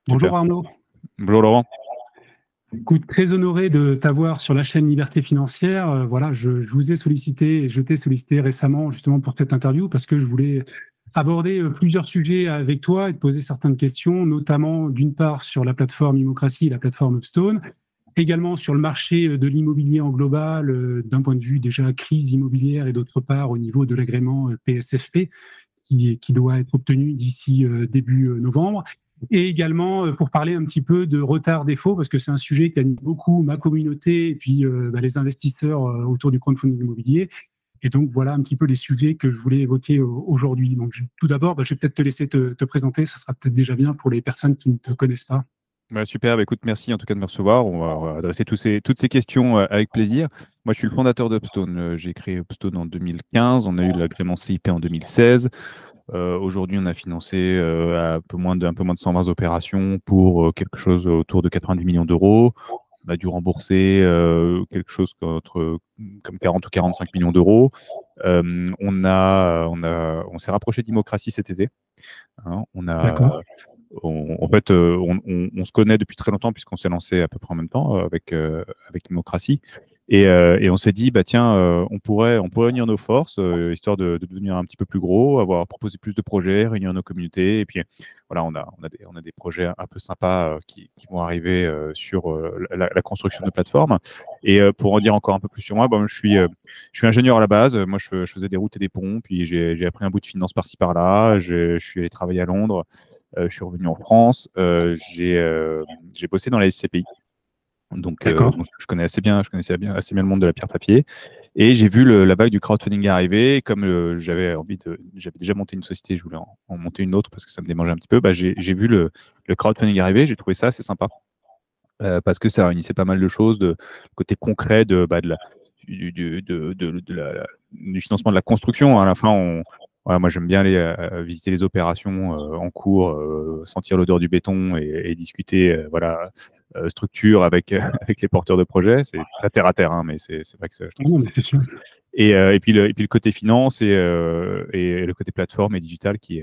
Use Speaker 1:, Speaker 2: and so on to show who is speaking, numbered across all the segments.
Speaker 1: Bonjour
Speaker 2: Super.
Speaker 1: Arnaud.
Speaker 2: Bonjour Laurent.
Speaker 1: Écoute, très honoré de t'avoir sur la chaîne Liberté Financière. Voilà, je vous ai sollicité et je t'ai sollicité récemment justement pour cette interview parce que je voulais aborder plusieurs sujets avec toi et te poser certaines questions, notamment d'une part sur la plateforme Immocracy et la plateforme Upstone, également sur le marché de l'immobilier en global, d'un point de vue déjà crise immobilière et d'autre part au niveau de l'agrément PSFP qui doit être obtenu d'ici début novembre. Et également pour parler un petit peu de retard-défaut, parce que c'est un sujet qui anime beaucoup ma communauté et puis les investisseurs autour du crowdfunding immobilier. Et donc, voilà un petit peu les sujets que je voulais évoquer aujourd'hui. Donc, tout d'abord, je vais peut-être te laisser te présenter. Ça sera peut-être déjà bien pour les personnes qui ne te connaissent pas.
Speaker 2: Super, écoute, merci en tout cas de me recevoir. On va adresser toutes ces questions avec plaisir. Moi, je suis le fondateur d'Upstone. J'ai créé Upstone en 2015. On a eu l'agrément CIP en 2016. Aujourd'hui, on a financé un peu moins de 120 opérations pour quelque chose autour de 90 millions d'euros. On a dû rembourser quelque chose comme 40 ou 45 millions d'euros. On s'est rapproché d'Immocracy cet été. Hein.
Speaker 1: D'accord.
Speaker 2: En fait, on se connaît depuis très longtemps puisqu'on s'est lancé à peu près en même temps avec Immocracy. Et on s'est dit, bah, tiens, on pourrait unir nos forces, histoire de devenir un petit peu plus gros, avoir proposé plus de projets, réunir nos communautés. Et puis, voilà, on a des projets un peu sympas qui vont arriver sur la construction de plateformes. Et pour en dire encore un peu plus sur moi, je suis ingénieur à la base. Moi, je faisais des routes et des ponts, puis j'ai appris un bout de finance par-ci par-là. Je suis allé travailler à Londres. Je suis revenu en France. J'ai bossé dans la SCPI.
Speaker 1: D'accord.
Speaker 2: Donc, je connaissais bien, assez bien le monde de la pierre papier. Et j'ai vu la vague du crowdfunding arriver. Comme j'avais déjà monté une société, je voulais en monter une autre parce que ça me démangeait un petit peu. Bah, j'ai vu le crowdfunding arriver. J'ai trouvé ça assez sympa parce que ça réunissait pas mal de choses, de côté concret du financement de la construction. À la fin, voilà, moi, j'aime bien aller visiter les opérations en cours, sentir l'odeur du béton et discuter voilà, structure avec, avec les porteurs de projets. C'est très terre à terre, hein, mais c'est vrai que je trouve
Speaker 1: Non,
Speaker 2: ça
Speaker 1: mais c'est
Speaker 2: sympa.
Speaker 1: sûr.
Speaker 2: Et puis le côté finance et le côté plateforme et digital qui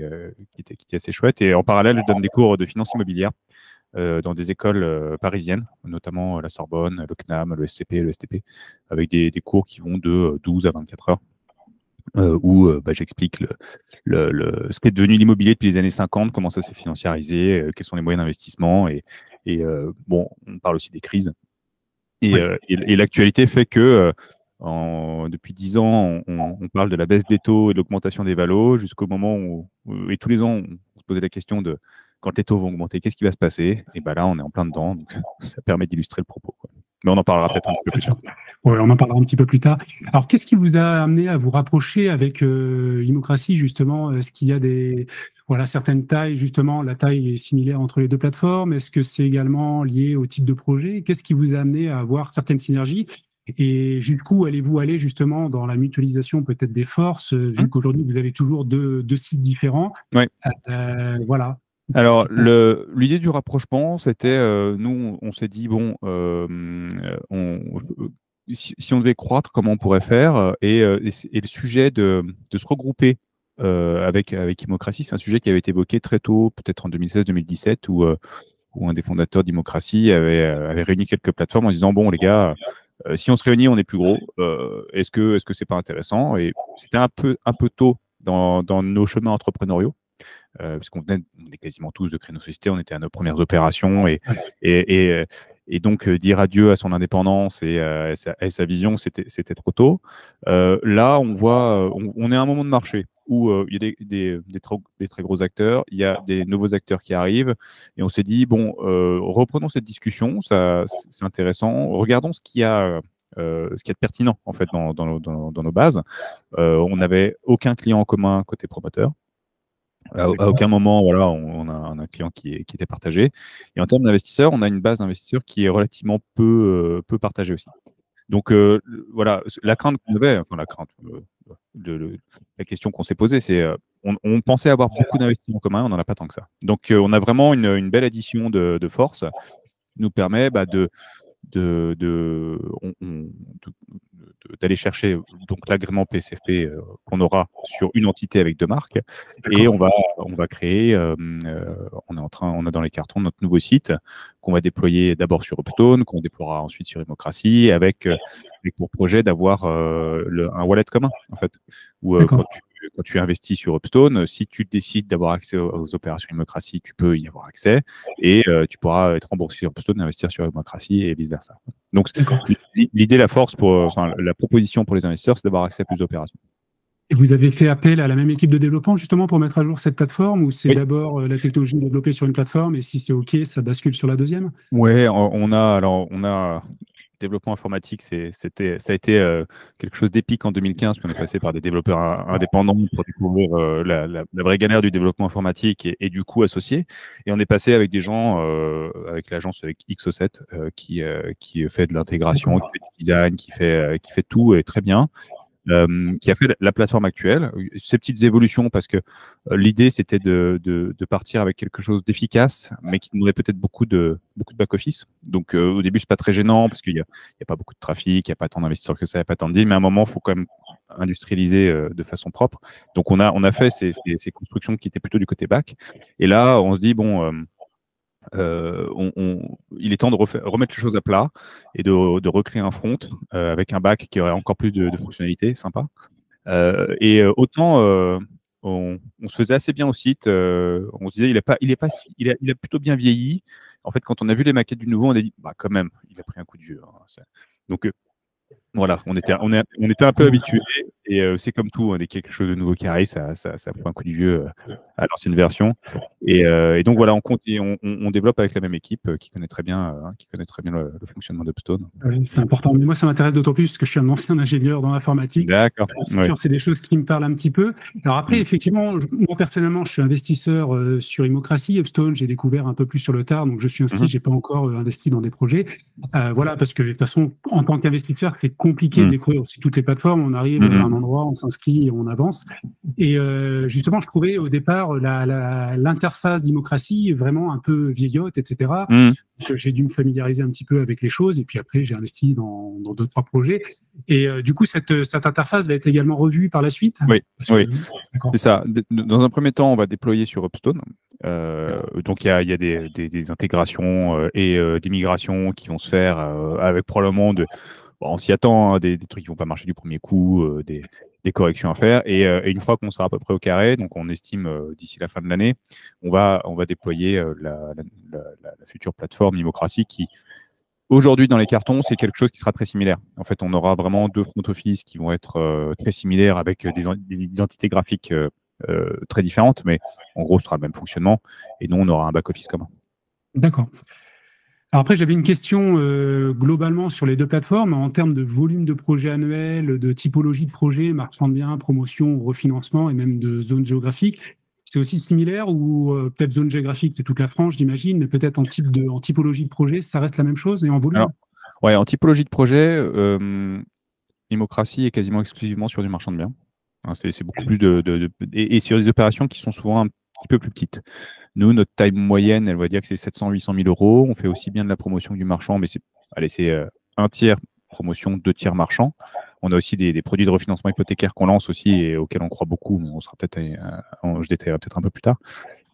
Speaker 2: était assez chouette. Et en parallèle, je donne des cours de finance immobilière dans des écoles parisiennes, notamment la Sorbonne, le CNAM, le SCP, le STP, avec des cours qui vont de 12 à 24 heures, où j'explique ce qu'est devenu l'immobilier depuis les années 50, comment ça s'est financiarisé, quels sont les moyens d'investissement, bon, on parle aussi des crises.
Speaker 1: Oui.
Speaker 2: Et l'actualité fait que depuis 10 ans, on parle de la baisse des taux et de l'augmentation des valos, jusqu'au moment et tous les ans, on se posait la question de quand les taux vont augmenter, qu'est-ce qui va se passer? Et ben là, on est en plein dedans, donc ça permet d'illustrer le propos, quoi. Mais on en parlera peut-être un petit peu
Speaker 1: C'est
Speaker 2: plus
Speaker 1: sûr.
Speaker 2: tard.
Speaker 1: Ouais, on en parlera un petit peu plus tard. Alors, qu'est-ce qui vous a amené à vous rapprocher avec Immocracy, justement? Est-ce qu'il y a certaines tailles, justement, la taille est similaire entre les deux plateformes? Est-ce que c'est également lié au type de projet? Qu'est-ce qui vous a amené à avoir certaines synergies? Et jusqu'où allez-vous aller, justement, dans la mutualisation peut-être des forces, vu qu'aujourd'hui, vous avez toujours deux sites différents?
Speaker 2: Ouais.
Speaker 1: Voilà. Qu'est-ce
Speaker 2: Alors,
Speaker 1: qui se passe?
Speaker 2: l'idée du rapprochement, c'était, nous, on s'est dit, bon, si on devait croître, comment on pourrait faire? Et le sujet de se regrouper avec Immocracy, c'est un sujet qui avait été évoqué très tôt, peut-être en 2016-2017, où un des fondateurs d'Immocracy avait réuni quelques plateformes en disant, bon, les gars, si on se réunit, on est plus gros. Est-ce que c'est pas intéressant? Et c'était un peu tôt dans nos chemins entrepreneuriaux. Puisqu'on est quasiment tous de créer nos sociétés, on était à nos premières opérations
Speaker 1: Ouais.
Speaker 2: et, euh, et donc dire adieu à son indépendance et sa vision, c'était trop tôt. Là, on voit, on est à un moment de marché où il y a des très gros acteurs, il y a des nouveaux acteurs qui arrivent, et on s'est dit, bon, reprenons cette discussion, c'est intéressant, regardons ce qu'il y a. Ce qui est pertinent en fait dans nos bases. On n'avait aucun client en commun côté promoteur. À
Speaker 1: D'accord.
Speaker 2: aucun moment, voilà, on a un client qui était partagé. Et en termes d'investisseurs, on a une base d'investisseurs qui est relativement peu partagée aussi. Donc voilà, la crainte qu'on avait, enfin la crainte, la question qu'on s'est posée, c'est on pensait avoir beaucoup d'investissements communs, on n'en a pas tant que ça. Donc on a vraiment une belle addition de force qui nous permet de, de, de, on- on- de- d'aller chercher donc l'agrément PSFP qu'on aura sur une entité avec 2 marques. Et on va créer, on a dans les cartons notre nouveau site qu'on va déployer d'abord sur Upstone, qu'on déploiera ensuite sur Immocracy, avec pour projet d'avoir un wallet commun, en fait, où quand tu investis sur Upstone, si tu décides d'avoir accès aux opérations Immocracy, tu peux y avoir accès et tu pourras être remboursé sur Upstone et investir sur Immocracy et vice-versa. Donc, l'idée, la proposition pour les investisseurs, c'est d'avoir accès à plus d'opérations.
Speaker 1: Et vous avez fait appel à la même équipe de développement justement pour mettre à jour cette plateforme, ou c'est d'abord la technologie développée sur une plateforme et si c'est OK, ça bascule sur la deuxième?
Speaker 2: Ouais, on a développement informatique, ça a été quelque chose d'épique en 2015, puis on est passé par des développeurs indépendants pour découvrir la vraie galère du développement informatique et du coût associé. Et on est passé avec des gens, avec l'agence XO7, qui fait de l'intégration, qui fait du design, qui fait tout et très bien. Qui a fait la plateforme actuelle, ces petites évolutions, parce que l'idée c'était de partir avec quelque chose d'efficace, mais qui demandait peut-être beaucoup de back-office. Donc au début, c'est pas très gênant, parce qu'il n'y a pas beaucoup de trafic, il n'y a pas tant d'investisseurs que ça, il n'y a pas tant de deals, mais à un moment, il faut quand même industrialiser de façon propre. Donc on a fait ces constructions qui étaient plutôt du côté back. Et là, on se dit, bon, il est temps de remettre les choses à plat et de recréer un front avec un back qui aurait encore plus de fonctionnalités sympa. Autant on se faisait assez bien au site, on se disait il a plutôt bien vieilli. En fait, quand on a vu les maquettes du nouveau, on a dit bah quand même, il a pris un coup de vieux. Hein. Donc voilà, on était un peu habitués, et c'est comme tout, dès qu'il y a quelque chose de nouveau qui arrive, ça prend un coup de vieux à l'ancienne version. Et donc voilà, on développe avec la même équipe qui connaît très bien le fonctionnement d'Upstone.
Speaker 1: Oui, c'est important. Mais moi, ça m'intéresse d'autant plus parce que je suis un ancien ingénieur dans l'informatique.
Speaker 2: D'accord.
Speaker 1: C'est sûr, c'est des choses qui me parlent un petit peu. Alors après, effectivement, moi personnellement, je suis investisseur sur Immocracy. Upstone, j'ai découvert un peu plus sur le tard, donc je suis inscrit. J'ai pas encore investi dans des projets. Voilà, parce que de toute façon, en tant qu'investisseur, c'est compliqué de découvrir aussi toutes les plateformes. On arrive à un endroit, on s'inscrit et on avance. Et justement, je trouvais au départ l'interface d'Immocracy vraiment un peu vieillotte, etc. Donc, j'ai dû me familiariser un petit peu avec les choses. Et puis après, j'ai investi dans 2-3 projets. Et du coup, cette interface va être également revue par la suite?
Speaker 2: Oui, c'est ça. Dans un premier temps, on va déployer sur Upstone. Donc, il y a des intégrations et des migrations qui vont se faire avec probablement on s'y attend, hein, des trucs qui ne vont pas marcher du premier coup, des corrections à faire. Et une fois qu'on sera à peu près au carré, donc on estime d'ici la fin de l'année, on va déployer la future plateforme Immocracy qui, aujourd'hui, dans les cartons, c'est quelque chose qui sera très similaire. En fait, on aura vraiment 2 front office qui vont être très similaires avec des identités graphiques très différentes, mais en gros, ce sera le même fonctionnement. Et nous, on aura un back-office commun.
Speaker 1: D'accord. Alors après, j'avais une question globalement sur les 2 plateformes, en termes de volume de projets annuels, de typologie de projets, marchand de biens, promotion, refinancement et même de zone géographique. C'est aussi similaire, ou peut-être zone géographique, c'est toute la France, j'imagine, mais peut-être en typologie de projet, ça reste la même chose et en volume?
Speaker 2: Alors, ouais, en typologie de projet, Immocracy est quasiment exclusivement sur du marchand de biens. Hein, c'est beaucoup plus et sur des opérations qui sont souvent un petit peu plus petites. Nous, notre taille moyenne, elle va dire que c'est 700 000 à 800 000 euros. On fait aussi bien de la promotion que du marchand, mais c'est un tiers promotion, 2 tiers marchand. On a aussi des produits de refinancement hypothécaire qu'on lance aussi et auxquels on croit beaucoup. On sera je détaillerai peut-être un peu plus tard.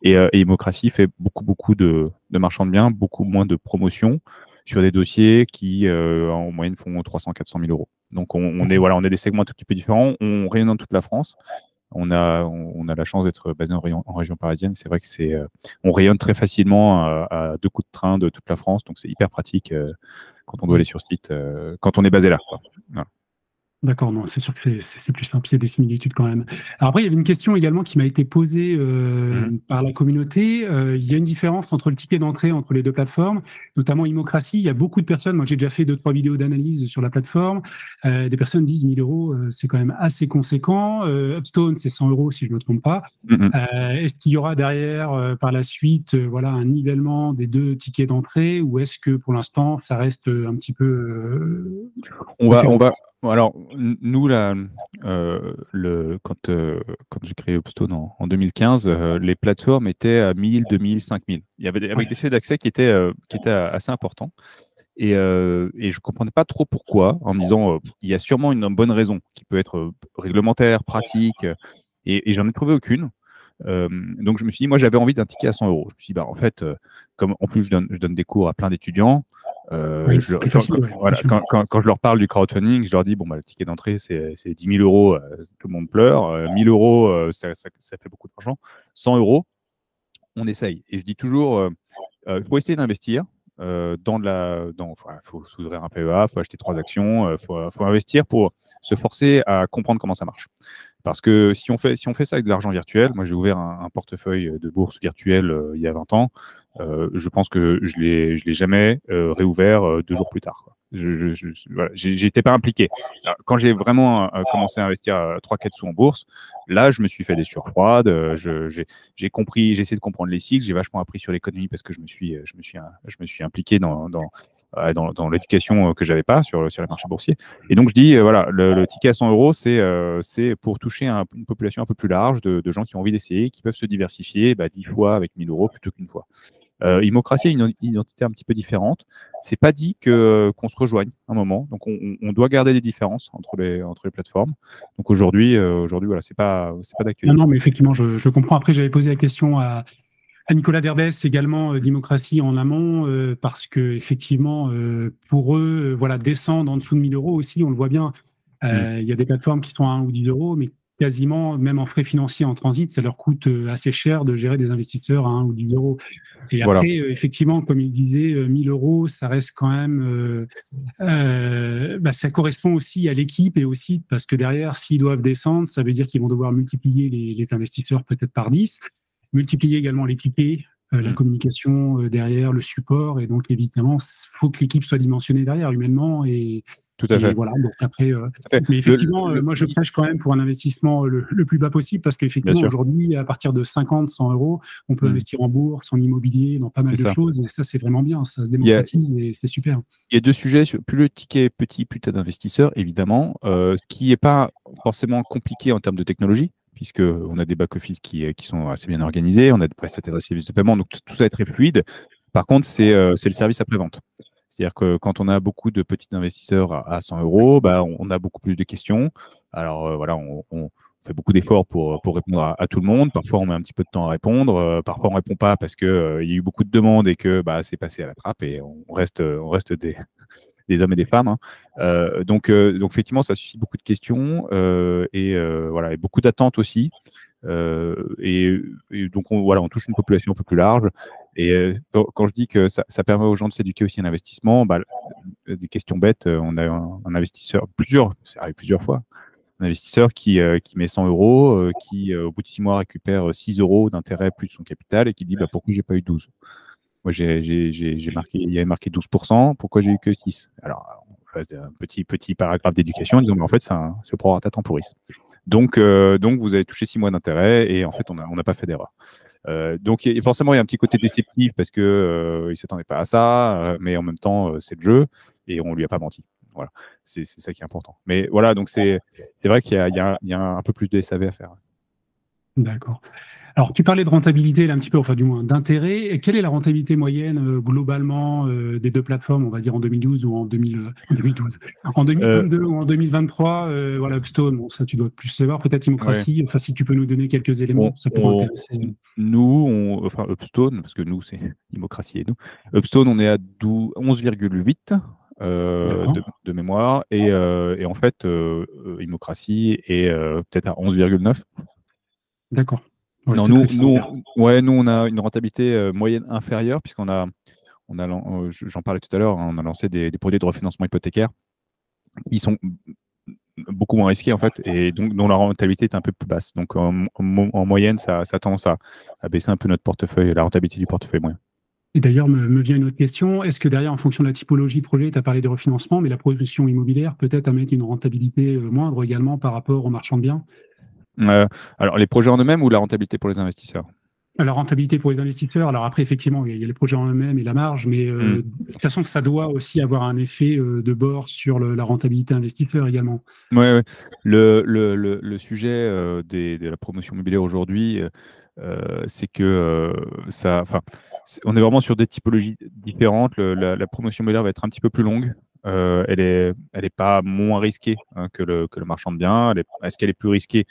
Speaker 2: Et Immocracy fait beaucoup de marchands de biens, beaucoup moins de promotion sur des dossiers qui, en moyenne, font 300 000 à 400 000 euros. Donc, on est des segments un tout petit peu différents. On rayonne dans toute la France. On a la chance d'être basé en région parisienne. C'est vrai que on rayonne très facilement à 2 coups de train de toute la France. Donc, c'est hyper pratique quand on doit aller sur site, quand on est basé là. Voilà.
Speaker 1: D'accord, non, c'est sûr que c'est plus simple, il y a des similitudes quand même. Alors après, il y avait une question également qui m'a été posée par la communauté. Il y a une différence entre le ticket d'entrée entre les 2 plateformes, notamment Immocracy. Il y a beaucoup de personnes, moi j'ai déjà fait 2-3 vidéos d'analyse sur la plateforme, des personnes disent 1 000 euros, c'est quand même assez conséquent. Upstone, c'est 100 euros si je ne me trompe pas. Est-ce qu'il y aura derrière, par la suite, voilà, un nivellement des 2 tickets d'entrée, ou est-ce que pour l'instant, ça reste un petit peu
Speaker 2: Alors, nous, quand j'ai créé Upstone en 2015, les plateformes étaient à 1 000, 2 000, 5 000. Il y avait avec des seuils d'accès qui étaient assez importants. Et je ne comprenais pas trop pourquoi, en me disant il y a sûrement une bonne raison qui peut être réglementaire, pratique, et j'en ai trouvé aucune. Donc je me suis dit, moi j'avais envie d'un ticket à 100 euros. Je me suis dit, bah, en fait, comme en plus je donne des cours à plein d'étudiants,
Speaker 1: Oui, c'est plus facile, ouais,
Speaker 2: voilà, quand je leur parle du crowdfunding, je leur dis, bon, bah, le ticket d'entrée c'est 10 000 euros, tout le monde pleure. 1 000 euros, ça fait beaucoup d'argent. 100 euros, on essaye. Et je dis toujours, il faut essayer d'investir. Faut s'ouvrir un PEA, il faut acheter 3 actions, il faut investir pour se forcer à comprendre comment ça marche. Parce que si on fait ça avec de l'argent virtuel, moi j'ai ouvert un portefeuille de bourse virtuelle il y a 20 ans, je pense que je l'ai jamais réouvert 2 jours plus tard, quoi. Voilà, j'étais pas impliqué. Alors, quand j'ai vraiment commencé à investir 3-4 sous en bourse, là je me suis fait des sueurs froides, j'ai essayé de comprendre les cycles, j'ai vachement appris sur l'économie parce que je me suis impliqué dans l'éducation que j'avais pas sur les marchés boursiers. Et donc je dis, voilà, le ticket à 100 euros, c'est pour toucher une population un peu plus large de gens qui ont envie d'essayer, qui peuvent se diversifier 10 fois avec 1 000 euros plutôt qu'une fois. Immocratie a une identité un petit peu différente. C'est pas dit qu'on se rejoigne un moment. Donc on doit garder des différences entre les plateformes. Donc aujourd'hui, voilà, c'est pas d'actualité.
Speaker 1: Non, mais effectivement, je comprends. Après, j'avais posé la question à Nicolas Derbès également, Démocratie en amont, parce que effectivement, pour eux, voilà, descendre en dessous de 1 000 euros aussi, on le voit bien. Il y a des plateformes qui sont à 1 ou 10 euros, mais quasiment, même en frais financiers en transit, ça leur coûte assez cher de gérer des investisseurs à 1 ou 10 euros. Et
Speaker 2: Voilà.
Speaker 1: après, effectivement, comme il disait, 1 000 euros, ça reste quand même, ça correspond aussi à l'équipe et aussi parce que derrière, s'ils doivent descendre, ça veut dire qu'ils vont devoir multiplier les investisseurs peut-être par 10, multiplier également les tickets, la communication derrière, le support, et donc évidemment, il faut que l'équipe soit dimensionnée derrière humainement, et
Speaker 2: Tout à fait.
Speaker 1: voilà. Donc après,
Speaker 2: Tout à fait.
Speaker 1: mais effectivement, moi je prêche quand même pour un investissement le plus bas possible, parce qu'effectivement aujourd'hui, à partir de 50, 100 euros, on peut investir en bourse, en immobilier, dans pas mal de choses, et ça c'est vraiment bien, ça se démocratise et c'est super.
Speaker 2: Il y a 2 sujets. Plus le ticket est petit, plus tu as d'investisseurs, évidemment. Ce qui n'est pas forcément compliqué en termes de technologie, puisqu'on a des back-office qui sont assez bien organisés, on a des prestataires de services de paiement, donc tout ça est très fluide. Par contre, c'est le service après-vente. C'est-à-dire que quand on a beaucoup de petits investisseurs à 100 euros, on a beaucoup plus de questions. Alors voilà, on fait beaucoup d'efforts pour répondre à tout le monde. Parfois, on met un petit peu de temps à répondre. Parfois, on ne répond pas parce qu'il y a eu beaucoup de demandes et que c'est passé à la trappe, et on reste des hommes et des femmes, hein. Donc effectivement, ça suscite beaucoup de questions et beaucoup d'attentes aussi. Et donc on touche une population un peu plus large. Et quand je dis que ça permet aux gens de s'éduquer aussi à l'investissement, des questions bêtes, on a un investisseur, ça arrive plusieurs fois, un investisseur qui met 100 euros, qui au bout de 6 mois récupère 6 euros d'intérêt plus son capital, et qui dit pourquoi j'ai pas eu 12? Moi, il y avait marqué 12%, pourquoi j'ai eu que 6? Alors, on fasse un petit paragraphe d'éducation en disant, mais en fait, c'est le prorata temporis. Donc, vous avez touché 6 mois d'intérêt, et en fait, on n'a pas fait d'erreur. Donc, forcément, il y a un petit côté déceptif parce qu'il ne s'attendait pas à ça, mais en même temps, c'est le jeu, et on ne lui a pas menti. Voilà, c'est ça qui est important. Mais voilà, donc c'est vrai qu'il y a un peu plus de SAV à faire.
Speaker 1: D'accord. Alors, tu parlais de rentabilité, là, un petit peu, enfin, du moins, d'intérêt. Et quelle est la rentabilité moyenne, globalement, des 2 plateformes, on va dire en 2012 ou en 2012, en 2022 ou en 2023, voilà, Upstone, bon, ça, tu dois plus savoir, peut-être Immocratie. Enfin, si tu peux nous donner quelques éléments, ça pourrait intéresser.
Speaker 2: Enfin, Upstone, parce que nous, c'est Immocratie et nous. Upstone, on est à 11,8 de mémoire, et en fait, Immocratie est peut-être à 11,9.
Speaker 1: D'accord.
Speaker 2: Ouais, nous, on a une rentabilité moyenne inférieure, puisqu'on a, j'en parlais tout à l'heure, hein, on a lancé des produits de refinancement hypothécaire qui sont beaucoup moins risqués, en fait, et donc dont la rentabilité est un peu plus basse. Donc en moyenne, ça a tendance à baisser un peu notre portefeuille, la rentabilité du portefeuille moyen.
Speaker 1: Et d'ailleurs, me vient une autre question. Est-ce que derrière, en fonction de la typologie de projet, tu as parlé des refinancements, mais la production immobilière peut-être à mettre une rentabilité moindre également par rapport aux marchands de biens?
Speaker 2: Alors, les projets en eux-mêmes ou la rentabilité pour les investisseurs?
Speaker 1: La rentabilité pour les investisseurs. Alors après, effectivement, il y a les projets en eux-mêmes et la marge, mais de toute façon, ça doit aussi avoir un effet de bord sur la rentabilité investisseur également.
Speaker 2: Ouais, ouais. Le sujet de la promotion immobilière aujourd'hui, c'est que on est vraiment sur des typologies différentes. La promotion immobilière va être un petit peu plus longue. Elle est pas moins risquée, hein, que le marchand de biens. Est-ce qu'elle est plus risquée?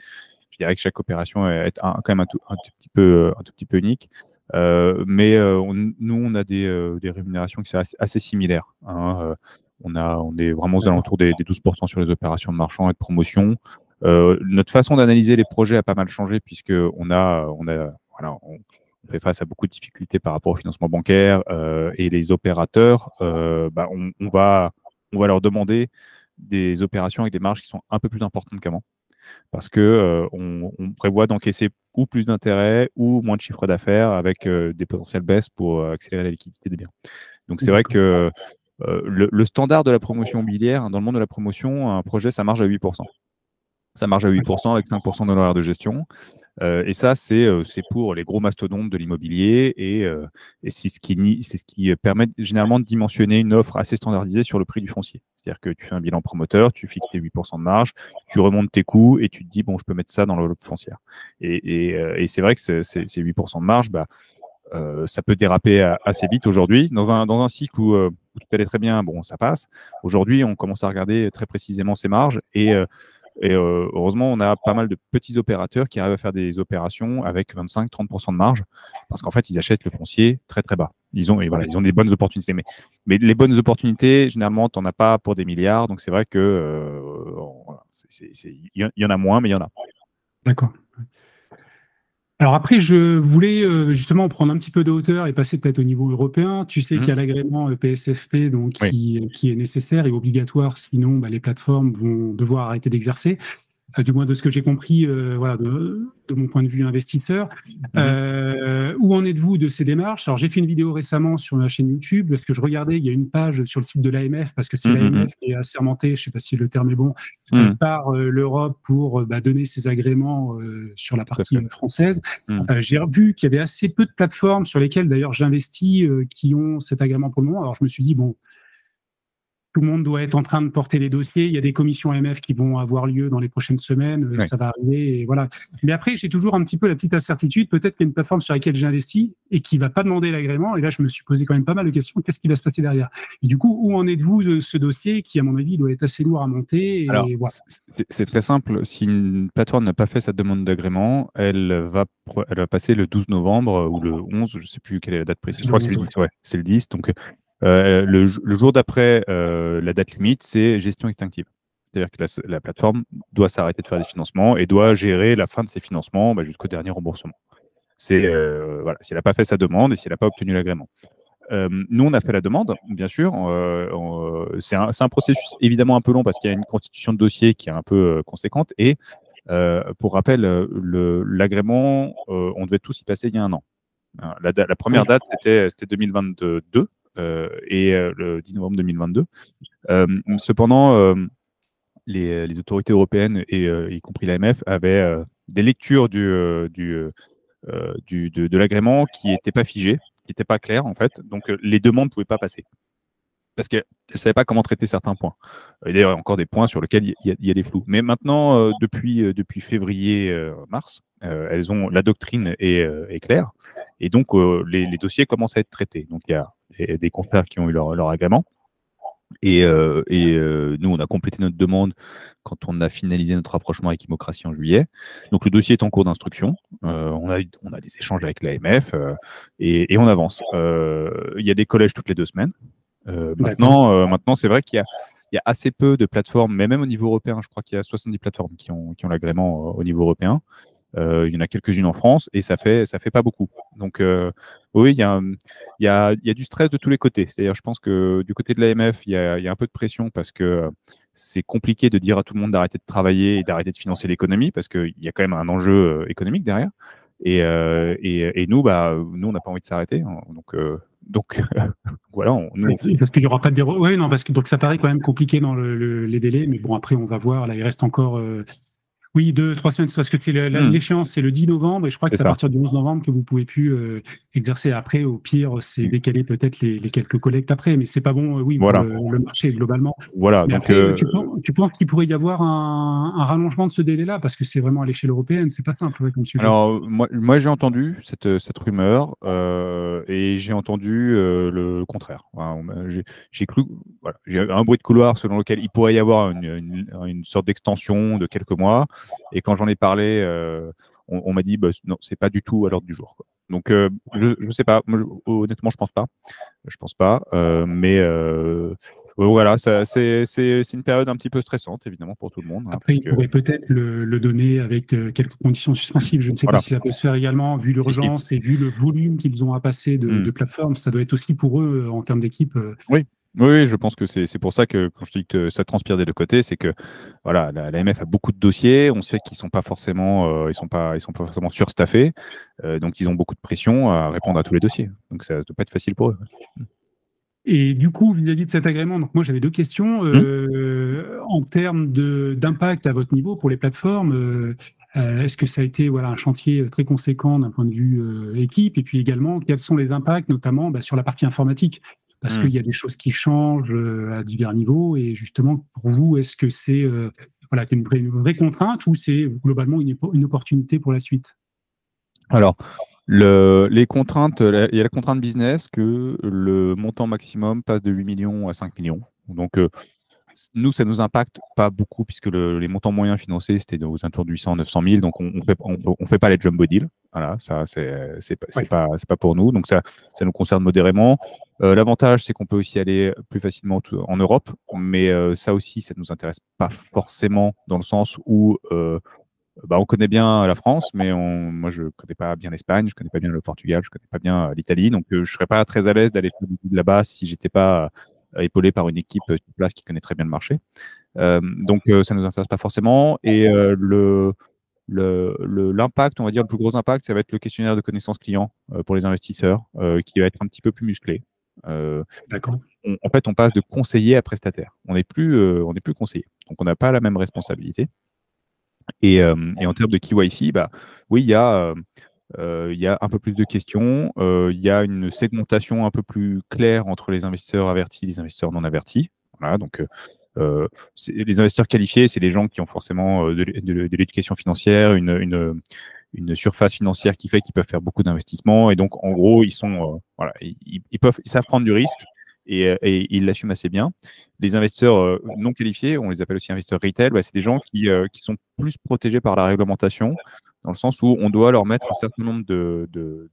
Speaker 2: Je dirais que chaque opération est quand même un tout petit peu unique. Mais nous, on a des rémunérations qui sont assez similaires, hein. On est vraiment aux alentours des 12% sur les opérations de marchand et de promotion. Notre façon d'analyser les projets a pas mal changé puisque voilà, on fait face à beaucoup de difficultés par rapport au financement bancaire, et les opérateurs, on va leur demander des opérations avec des marges qui sont un peu plus importantes qu'avant parce que on prévoit d'encaisser ou plus d'intérêts ou moins de chiffre d'affaires avec des potentielles baisses pour accélérer la liquidité des biens. Donc c'est vrai que le standard de la promotion immobilière, dans le monde de la promotion, un projet, ça marche à 8%. Ça marche à 8% avec 5% d'honoraires de gestion. Et ça, c'est pour les gros mastodontes de l'immobilier et c'est ce qui permet généralement de dimensionner une offre assez standardisée sur le prix du foncier. C'est-à-dire que tu fais un bilan promoteur, tu fixes tes 8% de marge, tu remontes tes coûts et tu te dis, bon, je peux mettre ça dans l'enveloppe foncière. Et c'est vrai que ces 8% de marge, ça peut déraper assez vite aujourd'hui. Dans un cycle où tout allait très bien, bon, ça passe. Aujourd'hui, on commence à regarder très précisément ces marges et heureusement, on a pas mal de petits opérateurs qui arrivent à faire des opérations avec 25-30% de marge parce qu'en fait, ils achètent le foncier très très bas. Ils ont des bonnes opportunités. Mais les bonnes opportunités, généralement, tu n'en as pas pour des milliards. Donc c'est vrai que voilà, il y en a moins, mais il y en a.
Speaker 1: D'accord. Alors après, je voulais justement prendre un petit peu de hauteur et passer peut-être au niveau européen. Tu sais qu'il y a l'agrément PSFP donc,
Speaker 2: Oui.
Speaker 1: qui est nécessaire et obligatoire, sinon les plateformes vont devoir arrêter d'exercer. Du moins de ce que j'ai compris, voilà, de mon point de vue investisseur. Où en êtes-vous de ces démarches? Alors j'ai fait une vidéo récemment sur ma chaîne YouTube parce que je regardais, il y a une page sur le site de l'AMF parce que c'est l'AMF qui est assermenté, je ne sais pas si le terme est bon, par l'Europe pour donner ses agréments sur la partie française. J'ai vu qu'il y avait assez peu de plateformes sur lesquelles d'ailleurs j'investis qui ont cet agrément pour le moment. Alors je me suis dit, bon, tout le monde doit être en train de porter les dossiers. Il y a des commissions AMF qui vont avoir lieu dans les prochaines semaines. Ça va arriver. Et voilà. Mais après, j'ai toujours un petit peu la petite incertitude. Peut-être qu'il y a une plateforme sur laquelle j'investis et qui ne va pas demander l'agrément. Et là, je me suis posé quand même pas mal de questions. Qu'est-ce qui va se passer derrière? Et du coup, où en êtes-vous de ce dossier qui, à mon avis, doit être assez lourd à monter?
Speaker 2: Alors,
Speaker 1: voilà.
Speaker 2: c'est très simple. Si une plateforme n'a pas fait sa demande d'agrément, elle va passer le 12 novembre ou le 11, je ne sais plus quelle est la date précise. Je crois que c'est le 10. Ouais, c'est le 10. Donc, le jour d'après la date limite, c'est gestion extinctive. C'est-à-dire que la plateforme doit s'arrêter de faire des financements et doit gérer la fin de ses financements jusqu'au dernier remboursement. Voilà, si elle n'a pas fait sa demande et si elle n'a pas obtenu l'agrément. Nous, on a fait la demande, bien sûr. C'est un processus évidemment un peu long parce qu'il y a une constitution de dossier qui est un peu conséquente. Et pour rappel, l'agrément, on devait tous y passer il y a un an. La première date, c'était 2022 et le 10 novembre 2022. Cependant, les autorités européennes, et y compris l'AMF, avaient des lectures de l'agrément qui n'étaient pas figées, qui n'étaient pas claires, en fait. Donc, les demandes ne pouvaient pas passer parce qu'elles ne savaient pas comment traiter certains points. Et d'ailleurs, il y a encore des points sur lesquels il y a des flous. Mais maintenant, depuis février-mars, la doctrine est claire. Et donc, les dossiers commencent à être traités. Donc, il y a des confrères qui ont eu leur agrément. Et nous, on a complété notre demande quand on a finalisé notre rapprochement avec Immocratie en juillet. Donc, le dossier est en cours d'instruction. On a des échanges avec l'AMF et on avance. Il y a des collèges toutes les 2 semaines. Maintenant, c'est vrai qu'il y a assez peu de plateformes, mais même au niveau européen, je crois qu'il y a 70 plateformes qui ont l'agrément au niveau européen. Il y en a quelques-unes en France et ça fait pas beaucoup. Donc, oui, il y a du stress de tous les côtés. C'est-à-dire, je pense que du côté de l'AMF, il y a un peu de pression parce que c'est compliqué de dire à tout le monde d'arrêter de travailler et d'arrêter de financer l'économie parce qu'il y a quand même un enjeu économique derrière. Et nous, on n'a pas envie de s'arrêter. Hein. Donc voilà.
Speaker 1: Parce qu'il n'y aura pas de déroulé. Oui, non, parce que donc ça paraît quand même compliqué dans les délais, mais bon, après, on va voir. Là, il reste encore. Oui, 2, 3 semaines, parce que l'échéance, c'est le 10 novembre, et je crois que
Speaker 2: C'est
Speaker 1: c'est à
Speaker 2: ça.
Speaker 1: partir du 11 novembre que vous pouvez plus exercer. Après, au pire, c'est décaler peut-être les quelques collectes après, mais c'est pas bon, oui, pour
Speaker 2: Voilà.
Speaker 1: le marché globalement.
Speaker 2: Voilà.
Speaker 1: Mais
Speaker 2: Donc,
Speaker 1: après, tu penses qu'il pourrait y avoir un rallongement de ce délai-là, parce que c'est vraiment à l'échelle européenne, c'est pas simple, ouais, comme sujet.
Speaker 2: alors, moi j'ai entendu cette rumeur et j'ai entendu le contraire. Voilà, j'ai cru, voilà, j'ai eu un bruit de couloir selon lequel il pourrait y avoir une sorte d'extension de quelques mois. Et quand j'en ai parlé, on m'a dit bah, non, c'est pas du tout à l'ordre du jour, quoi. Donc, je sais pas. Moi, honnêtement, je pense pas. Je pense pas. Mais voilà, c'est une période un petit peu stressante, évidemment, pour tout le monde, hein,
Speaker 1: Après,
Speaker 2: parce
Speaker 1: il
Speaker 2: que
Speaker 1: pourrait peut-être le donner avec quelques conditions suspensives. Je ne sais pas
Speaker 2: voilà.
Speaker 1: si ça peut se faire également, vu
Speaker 2: Si, si.
Speaker 1: l'urgence et vu le volume qu'ils ont à passer de plateformes. Ça doit être aussi pour eux, en termes d'équipe.
Speaker 2: Oui. Oui, je pense que c'est pour ça que quand je dis que ça transpire des deux côtés, c'est que voilà, l'AMF a beaucoup de dossiers. On sait qu'ils sont pas forcément, ils sont pas forcément surstaffés, donc ils ont beaucoup de pression à répondre à tous les dossiers. Donc ça ne doit pas être facile pour eux.
Speaker 1: Et du coup, vis-à-vis de cet agrément, donc moi j'avais 2 questions.
Speaker 2: Hum,
Speaker 1: En termes d'impact à votre niveau pour les plateformes, est-ce que ça a été voilà, un chantier très conséquent d'un point de vue équipe? Et puis également, quels sont les impacts, notamment sur la partie informatique? Parce
Speaker 2: hum.
Speaker 1: qu'il y a des choses qui changent à divers niveaux. Et justement, pour vous, est-ce que c'est voilà, une vraie contrainte, ou c'est globalement une opportunité pour la suite?
Speaker 2: Alors, les contraintes, il y a la contrainte business que le montant maximum passe de 8 millions à 5 millions. Donc, nous, ça nous impacte pas beaucoup puisque les montants moyens financés, c'était aux alentours de 800 900 000. Donc, on fait pas les jumbo deals. Voilà, ça,
Speaker 1: Ouais.
Speaker 2: c'est pas pour nous. Donc, ça nous concerne modérément. L'avantage, c'est qu'on peut aussi aller plus facilement en Europe. Mais ça aussi, ça nous intéresse pas forcément dans le sens où bah, on connaît bien la France, mais moi, je connais pas bien l'Espagne, je connais pas bien le Portugal, je connais pas bien l'Italie. Donc, je serais pas très à l'aise d'aller faire du deal là-bas si j'étais pas épaulé par une équipe sur place qui connaît très bien le marché. Donc, ça ne nous intéresse pas forcément. Et l'impact, on va dire, le plus gros impact, ça va être le questionnaire de connaissances clients pour les investisseurs, qui va être un petit peu plus musclé. Euh,
Speaker 1: D'accord.
Speaker 2: en fait, on passe de conseiller à prestataire. On n'est plus conseiller. Donc, on n'a pas la même responsabilité. Et en termes de KYC, bah, oui, il y a un peu plus de questions. Il y a une segmentation un peu plus claire entre les investisseurs avertis et les investisseurs non avertis. Voilà, donc, les investisseurs qualifiés, c'est les gens qui ont forcément de l'éducation financière, une surface financière qui fait qu'ils peuvent faire beaucoup d'investissements. Et donc, en gros, voilà, ils savent prendre du risque et ils l'assument assez bien. Les investisseurs non qualifiés, on les appelle aussi investisseurs retail, bah, c'est des gens qui sont plus protégés par la réglementation, dans le sens où on doit leur mettre un certain nombre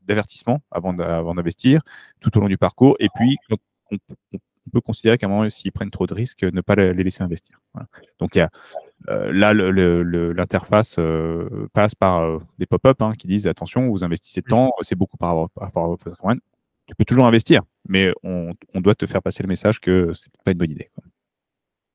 Speaker 2: d'avertissements avant d'investir tout au long du parcours. Et puis, on, on peut considérer qu'à un moment, s'ils prennent trop de risques, ne pas les laisser investir. Voilà. Donc, il y a là, l'interface passe par des pop-up qui disent attention, vous investissez tant, c'est beaucoup par rapport à votre patrimoine. Tu peux toujours investir, mais on doit te faire passer le message que c'est pas une bonne idée, quoi.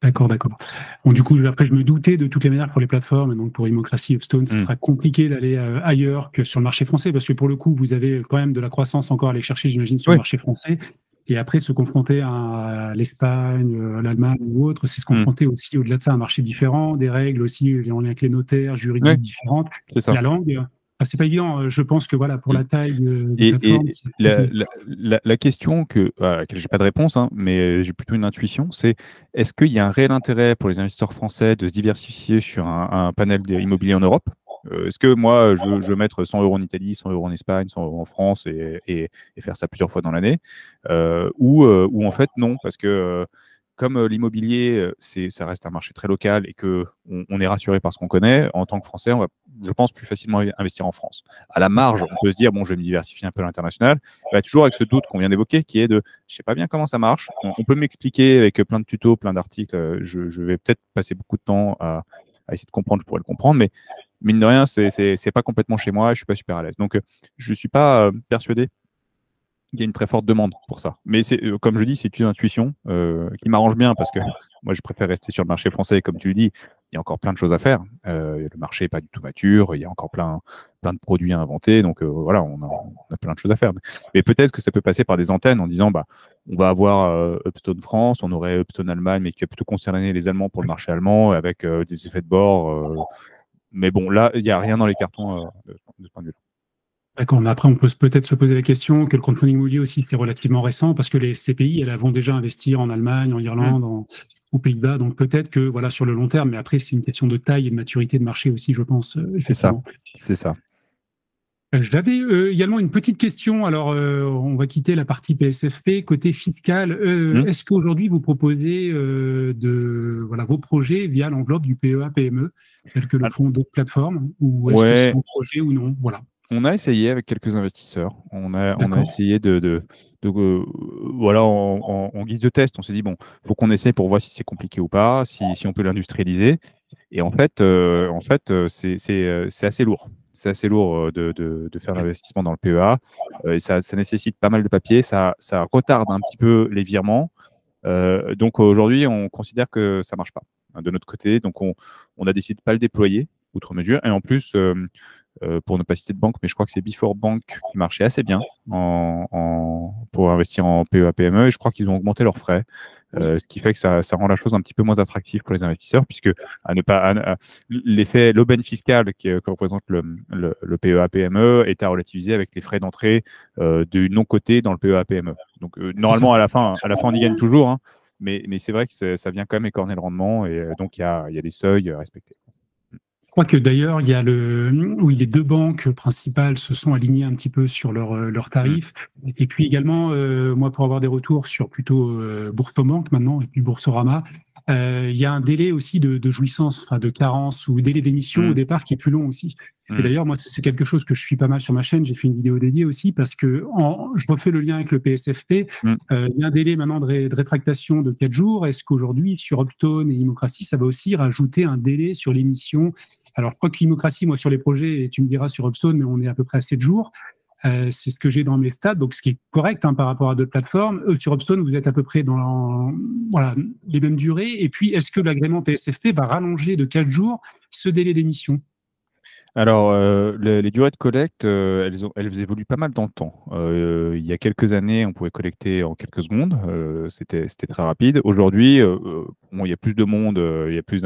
Speaker 1: D'accord, d'accord. Bon, du coup, après, je me doutais de toutes les manières pour les plateformes, et donc pour Immocracy, Upstone, ça sera compliqué d'aller ailleurs que sur le marché français, parce que pour le coup, vous avez quand même de la croissance encore à aller chercher, j'imagine, sur le
Speaker 2: Oui.
Speaker 1: marché français. Et après, se confronter à l'Espagne, à l'Allemagne ou autre, c'est se confronter aussi, au-delà de ça, à un marché différent, des règles aussi en lien avec les notaires, juridiques différentes,
Speaker 2: C'est ça.
Speaker 1: la langue. C'est pas évident. Je pense que voilà, pour la taille des
Speaker 2: Et
Speaker 1: plateformes, c'est compliqué.
Speaker 2: la question à laquelle j'ai pas de réponse, mais j'ai plutôt une intuition, c'est est-ce qu'il y a un réel intérêt pour les investisseurs français de se diversifier sur un panel immobilier en Europe? Est-ce que moi, je veux mettre 100 € en Italie, 100 € en Espagne, 100 € en France et faire ça plusieurs fois dans l'année? Ou en fait, non, parce que comme l'immobilier, ça reste un marché très local et qu'on est rassuré par ce qu'on connaît, en tant que Français, on va, je pense, plus facilement investir en France. À la marge, on peut se dire, bon, je vais me diversifier un peu à l'international, toujours avec ce doute qu'on vient d'évoquer, qui est de, je ne sais pas bien comment ça marche, on peut m'expliquer avec plein de tutos, plein d'articles, je vais peut-être passer beaucoup de temps à essayer de comprendre, je pourrais le comprendre, mais mine de rien, c'est pas complètement chez moi et je suis pas super à l'aise. Donc, je suis pas persuadé qu'il y a une très forte demande pour ça. Mais c'est, comme je dis, c'est une intuition qui m'arrange bien parce que moi, je préfère rester sur le marché français. Comme tu le dis, il y a encore plein de choses à faire. Le marché n'est pas du tout mature. Il y a encore plein de produits à inventer. Donc, voilà, on a plein de choses à faire. Mais peut-être que ça peut passer par des antennes en disant, bah, on va avoir Upstone France, on aurait Upstone Allemagne, mais qui va plutôt concerner les Allemands pour le marché allemand avec des effets de bord. mais bon, là, il n'y a rien dans les cartons de ce point de vue-là.
Speaker 1: D'accord, mais après, on peut peut-être se poser la question que le crowdfunding immobilier aussi, c'est relativement récent parce que les CPI, elles vont déjà investir en Allemagne, en Irlande, aux Pays-Bas. Donc peut-être que voilà, sur le long terme, mais après, c'est une question de taille et de maturité de marché aussi, je pense,
Speaker 2: C'est ça,
Speaker 1: effectivement.
Speaker 2: c'est ça.
Speaker 1: J'avais également une petite question. Alors, on va quitter la partie PSFP. Côté fiscal, est-ce qu'aujourd'hui, vous proposez voilà, vos projets via l'enveloppe du PEA-PME, tel que le font d'autres plateformes, ou est-ce que c'est
Speaker 2: Ouais,
Speaker 1: un projet ou non? Voilà.
Speaker 2: on a essayé avec quelques investisseurs. On a
Speaker 1: D'accord.
Speaker 2: essayé voilà, en guise de test, on s'est dit, bon, il faut qu'on essaye pour voir si c'est compliqué ou pas, si on peut l'industrialiser. Et en fait, c'est assez lourd. C'est assez lourd de faire l'investissement dans le PEA. Et ça nécessite pas mal de papier. Ça retarde un petit peu les virements. Donc aujourd'hui, on considère que ça ne marche pas de notre côté. Donc on a décidé de ne pas le déployer outre mesure. Et en plus, pour ne pas citer de banque, mais je crois que c'est Before Bank qui marchait assez bien pour investir en PEA-PME. Et je crois qu'ils ont augmenté leurs frais. Ce qui fait que ça rend la chose un petit peu moins attractive pour les investisseurs, puisque l'effet, l'aubaine fiscale que représente le PEA-PME est à relativiser avec les frais d'entrée du non-coté dans le PEA-PME. Donc, normalement, à la fin, on y gagne toujours, hein, mais c'est vrai que ça vient quand même écorner le rendement, et donc il y a des seuils respectés.
Speaker 1: Je crois que d'ailleurs, il y a oui, les deux banques principales se sont alignées un petit peu sur leurs tarifs. Et puis également, moi, pour avoir des retours sur plutôt Boursorama maintenant et puis Boursorama, il y a un délai aussi de jouissance, enfin de carence ou délai d'émission au départ qui est plus long aussi. Et d'ailleurs, moi, c'est quelque chose que je suis pas mal sur ma chaîne. J'ai fait une vidéo dédiée aussi parce que je refais le lien avec le PSFP. Il y a un délai maintenant de rétractation de 4 jours. Est-ce qu'aujourd'hui, sur Upstone et Immocracy, ça va aussi rajouter un délai sur l'émission? Alors, je crois qu'Immocracy, moi, sur les projets, et tu me diras sur Upstone, mais on est à peu près à 7 jours. C'est ce que j'ai dans mes stats, donc ce qui est correct hein, par rapport à d'autres plateformes. Sur Upstone, vous êtes à peu près dans voilà, les mêmes durées. Et puis, est-ce que l'agrément PSFP va rallonger de 4 jours ce délai d'émission?
Speaker 2: Alors, les durées de collecte, elles évoluent pas mal dans le temps. Il y a quelques années, on pouvait collecter en quelques secondes. C'était très rapide. Aujourd'hui, bon, il y a plus de monde, il y a plus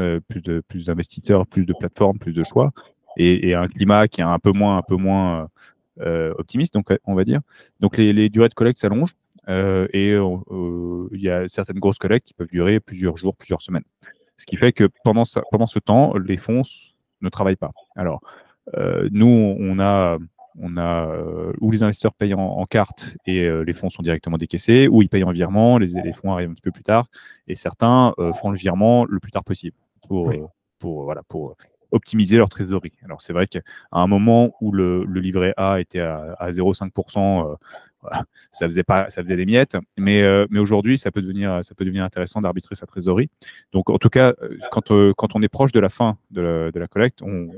Speaker 2: d'investisseurs, plus de plateformes, plus de choix, et un climat qui est un peu moins optimiste, donc on va dire. Donc les durées de collecte s'allongent, et il y a certaines grosses collectes qui peuvent durer plusieurs jours, plusieurs semaines. Ce qui fait que pendant ce temps, les fonds ne travaillent pas. Alors, nous, on a où les investisseurs payent en carte et les fonds sont directement décaissés, ou ils payent en virement, les fonds arrivent un petit peu plus tard, et certains font le virement le plus tard possible pour optimiser leur trésorerie. Alors, c'est vrai qu'à un moment où le livret A était à 0,5%, voilà, ça faisait des miettes, mais aujourd'hui, ça peut devenir intéressant d'arbitrer sa trésorerie. Donc, en tout cas, quand on est proche de la fin de la collecte, on